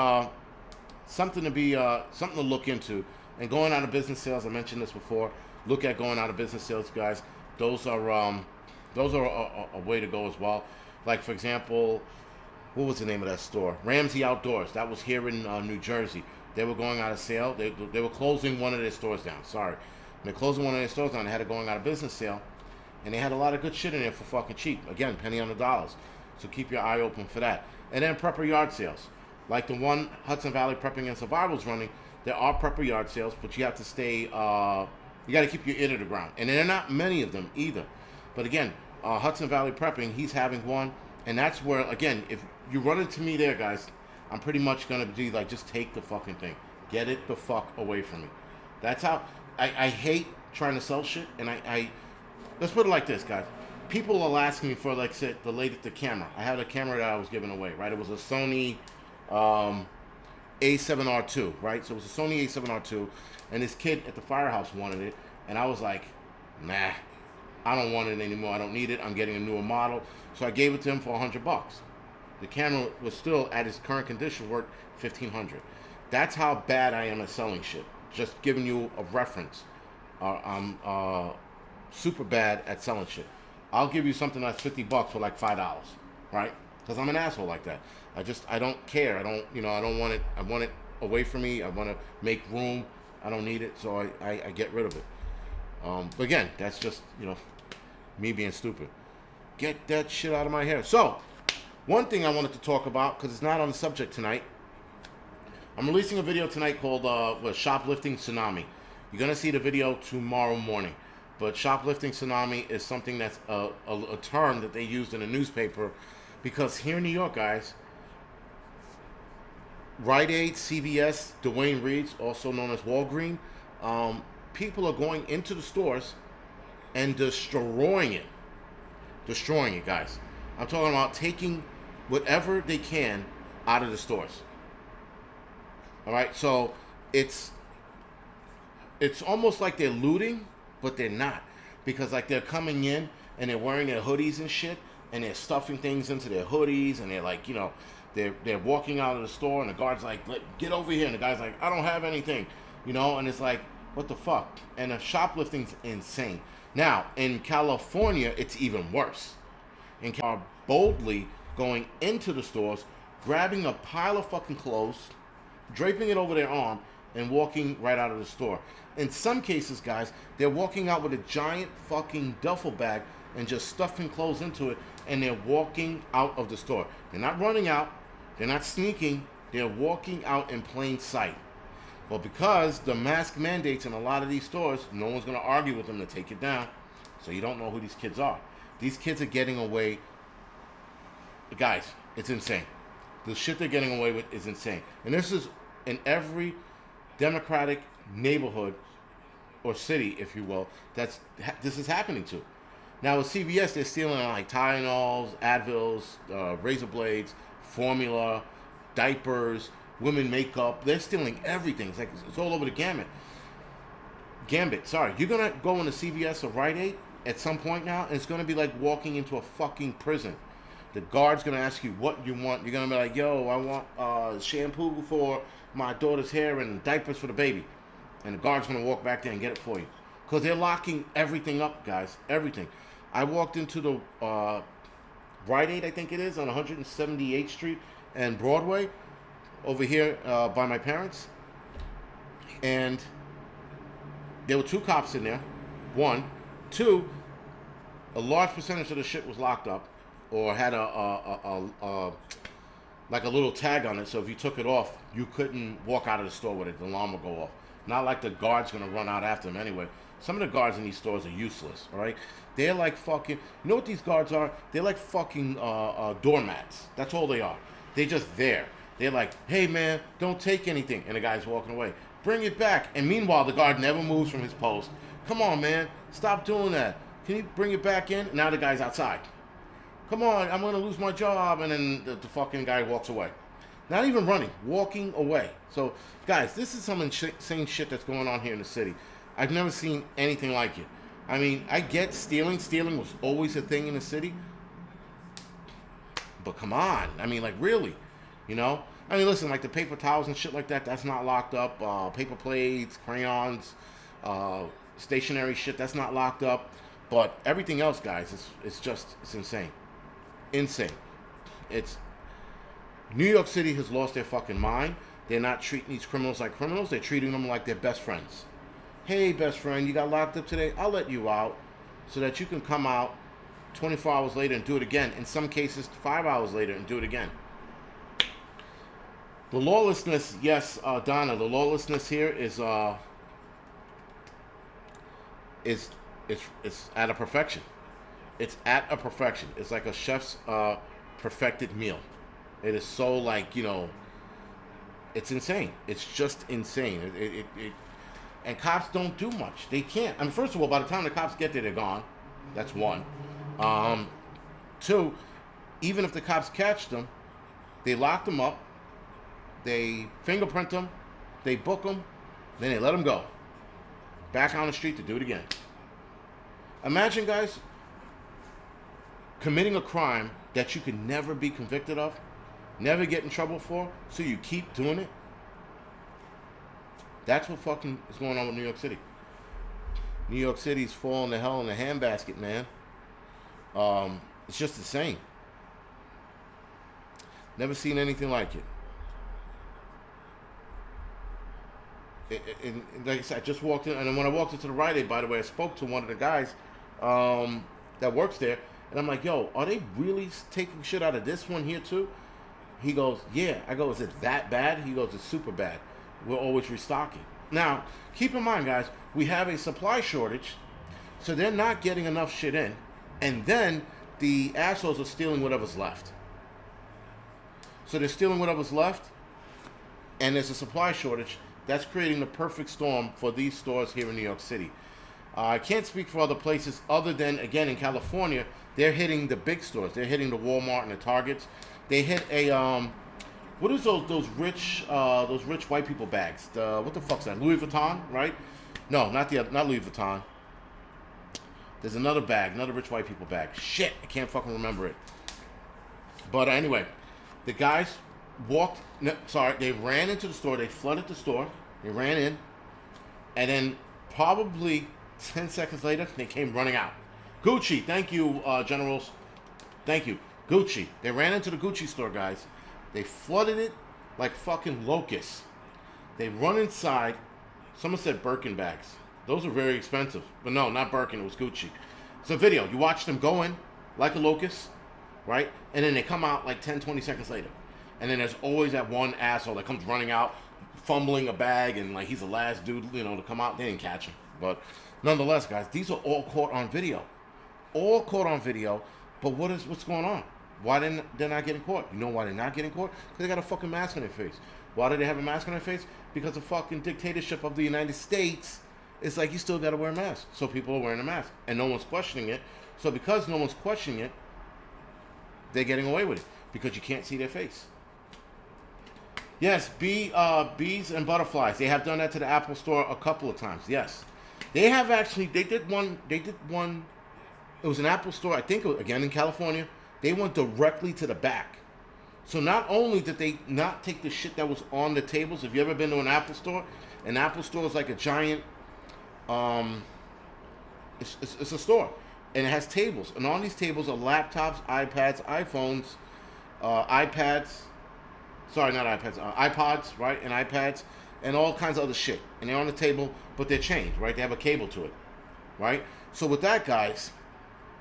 A: something to be something to look into. And going out of business sales, I mentioned this before. Look at going out of business sales, guys. Those are a way to go as well. Like, for example, what was the name of that store? Ramsey Outdoors. That was here in New Jersey. They were going out of sale. They were closing one of their stores down. Sorry. They're closing one of their stores down. They had it going out of business sale. And they had a lot of good shit in there for fucking cheap. Again, penny on the dollars. So keep your eye open for that. And then prepper yard sales. Like the one Hudson Valley Prepping and Survival's running, there are prepper yard sales, but you have to stay, you got to keep your ear to the ground. And there are not many of them either. But again, Hudson Valley Prepping, he's having one. And that's where, again, if you run into me there, guys, I'm pretty much going to be like, just take the fucking thing. Get it the fuck away from me. That's how, I hate trying to sell shit. And let's put it like this, guys. People will ask me for, like, say, the camera. I had a camera that I was giving away, right? It was a Sony A7R2, right? So it was a Sony A7R2, and this kid at the firehouse wanted it, and I was like, nah, I don't want it anymore. I don't need it. I'm getting a newer model. So I gave it to him for $100. The camera was still, at its current condition, worth $1,500. That's how bad I am at selling shit. Just giving you a reference. I'm super bad at selling shit. I'll give you something that's $50 for like $5, right? Because I'm an asshole like that. I don't care. I don't want it. I want it away from me. I want to make room. I don't need it, so I get rid of it. But again, that's just, me being stupid. Get that shit out of my hair. So, one thing I wanted to talk about, because it's not on the subject tonight, I'm releasing a video tonight called Shoplifting Tsunami. You're going to see the video tomorrow morning. But Shoplifting Tsunami is something that's a term that they used in a newspaper, because here in New York, guys, Rite Aid, CVS, Duane Reade's, also known as Walgreens, people are going into the stores and destroying it. Destroying it, guys. I'm talking about taking whatever they can out of the stores. All right, so it's almost like they're looting, but they're not, because like they're coming in and they're wearing their hoodies and shit, and they're stuffing things into their hoodies, and they're like, they're walking out of the store, and the guard's like, get over here, and the guy's like, I don't have anything, and it's like, what the fuck? And the shoplifting's insane. Now, in California, it's even worse. In California, boldly going into the stores, grabbing a pile of fucking clothes, draping it over their arm, and walking right out of the store. In some cases, guys, they're walking out with a giant fucking duffel bag and just stuffing clothes into it, and they're walking out of the store. They're not running out. They're not sneaking. They're walking out in plain sight. Well, because the mask mandates in a lot of these stores, no one's going to argue with them to take it down. So you don't know who these kids are. These kids are getting away. Guys, it's insane. The shit they're getting away with is insane. And this is in every Democratic neighborhood or city, if you will, this is happening to. Now with CVS, they're stealing like Tylenols, Advils, razor blades, formula, diapers, women makeup. They're stealing everything. It's all over the gambit. Sorry, you're gonna go into CVS or Rite Aid at some point now, and it's gonna be like walking into a fucking prison. The guard's gonna ask you what you want. You're gonna be like, yo, I want shampoo for my daughter's hair and diapers for the baby. And the guard's gonna walk back there and get it for you. Because they're locking everything up, guys. Everything. I walked into the Rite Aid, I think it is, on 178th Street and Broadway, over here by my parents. And there were 2 cops in there. One. Two, a large percentage of the shit was locked up or had a like a little tag on it, so if you took it off, you couldn't walk out of the store with it. The alarm would go off. Not like the guard's gonna run out after them anyway. Some of the guards in these stores are useless, all right? They're like fucking, you know what these guards are? They're like fucking doormats. That's all they are. They're just there. They're like, hey man, don't take anything. And the guy's walking away. Bring it back. And meanwhile, the guard never moves from his post. Come on, man, stop doing that. Can you bring it back in? Now the guy's outside. Come on, I'm going to lose my job. And then the fucking guy walks away. Not even running, walking away. So, guys, this is some insane shit that's going on here in the city. I've never seen anything like it. I mean, I get stealing. Stealing was always a thing in the city. But come on. I mean, like, really? You know? I mean, listen, like the paper towels and shit like that, that's not locked up. Paper plates, crayons, stationary shit, that's not locked up. But everything else, guys, it's insane. Insane. New York City has lost their fucking mind. They're not treating these criminals like criminals. They're treating them like their best friends. Hey, best friend, you got locked up today? I'll let you out so that you can come out 24 hours later and do it again. In some cases, 5 hours later and do it again. The lawlessness, yes, Donna, the lawlessness here is at a perfection. It's at a perfection. It's like a chef's perfected meal. It is so, like, you know, it's insane. It's just insane. And cops don't do much. They can't. I mean, first of all, by the time the cops get there, they're gone. That's one. Two, even if the cops catch them, they lock them up, they fingerprint them, they book them, then they let them go. Back on the street to do it again. Imagine, guys, committing a crime that you could never be convicted of, never get in trouble for, so you keep doing it. That's what fucking is going on with New York City. New York City's falling the hell in the handbasket, man. It's just insane. Never seen anything like it. Like I said, I just walked in, and then when I walked into the Rite Aid, by the way, I spoke to one of the guys that works there, and I'm like, yo, are they really taking shit out of this one here too? He goes, yeah. I go, is it that bad? He goes, it's super bad. We're always restocking. Now, keep in mind, guys, we have a supply shortage, so they're not getting enough shit in, and then the assholes are stealing whatever's left. So they're stealing whatever's left, and there's a supply shortage. That's creating the perfect storm for these stores here in New York City. I can't speak for other places other than, again, in California, they're hitting the big stores. They're hitting the Walmart and the Targets. They hit a, what is those rich white people bags? What the fuck's that? Louis Vuitton, right? No, not Louis Vuitton. There's another bag, another rich white people bag. Shit, I can't fucking remember it. But anyway, the guys they ran into the store. They flooded the store. They ran in, and then probably 10 seconds later, they came running out. Gucci, thank you, generals. Thank you. Gucci. They ran into the Gucci store, guys. They flooded it like fucking locusts. They run inside. Someone said Birkin bags. Those are very expensive. But no, not Birkin. It was Gucci. It's a video. You watch them go in like a locust, right? And then they come out like 10, 20 seconds later. And then there's always that one asshole that comes running out, fumbling a bag, and like he's the last dude, to come out. They didn't catch him. But nonetheless, guys, these are all caught on video. All caught on video. But what's going on? Why they're not getting caught? You know why they're not getting caught? Because they got a fucking mask on their face. Why do they have a mask on their face? Because the fucking dictatorship of the United States is like, you still got to wear a mask. So people are wearing a mask. And no one's questioning it. So because no one's questioning it, they're getting away with it. Because you can't see their face. Yes, bees and butterflies. They have done that to the Apple Store a couple of times. Yes. They did one. It was an Apple Store, I think, again in California. They went directly to the back. So not only did they not take the shit that was on the tables. Have you ever been to an Apple Store? An Apple Store is like a giant, it's a store. And it has tables. And on these tables are laptops, iPads, iPhones, iPads. Sorry, not iPads. iPods, right? And iPads. And all kinds of other shit. And they're on the table, but they're chained, right? They have a cable to it. right? So with that, guys,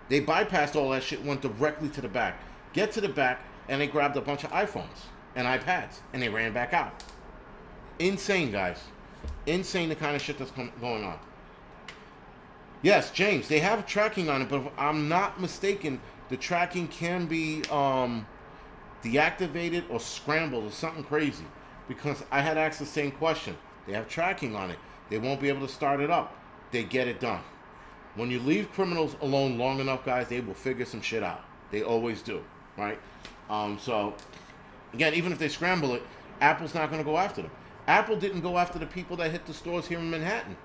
A: they bypassed all that shit, went directly to the back. Get to the back, and they grabbed a bunch of iPhones and iPads, and they ran back out. Insane, guys. Insane, the kind of shit that's going on. Yes, James, they have tracking on it, but if I'm not mistaken, the tracking can be deactivated or scrambled or something crazy. Because I had asked the same question. They have tracking on it. They won't be able to start it up. They get it done. When you leave criminals alone long enough, guys, they will figure some shit out. They always do, right? So, again, even if they scramble it, Apple's not going to go after them. Apple didn't go after the people that hit the stores here in Manhattan.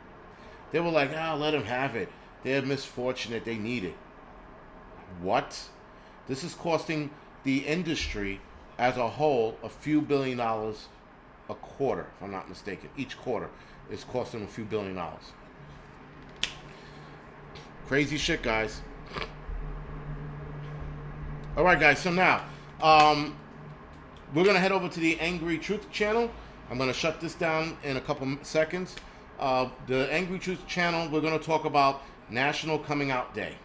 A: They were like, let them have it. They're misfortunate. They need it. What? This is costing the industry as a whole a few $1 billion a quarter, if I'm not mistaken. Each quarter is costing a few $1 billion. Crazy shit, guys. All right, guys. So now, we're going to head over to the Angry Truth channel. I'm going to shut this down in a couple seconds. The Angry Truth channel, we're going to talk about National Coming Out Day.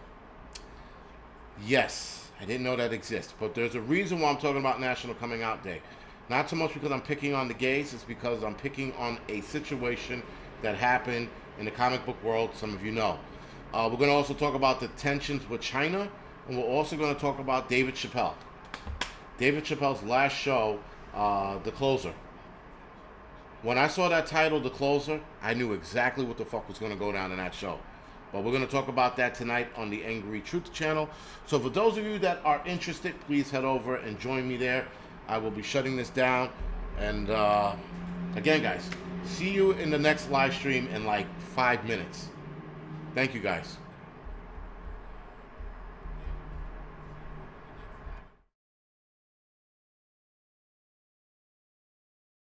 A: Yes, I didn't know that exists, but there's a reason why I'm talking about National Coming Out Day. Not so much because I'm picking on the gays, it's because I'm picking on a situation that happened in the comic book world, some of you know. We're going to also talk about the tensions with China, and we're also going to talk about David Chappelle. David Chappelle's last show, The Closer. When I saw that title, The Closer, I knew exactly what the fuck was going to go down in that show. But we're going to talk about that tonight on the Angry Truth channel. So for those of you that are interested, please head over and join me there. I will be shutting this down. And again, guys, see you in the next live stream in like 5 minutes. Thank you, guys.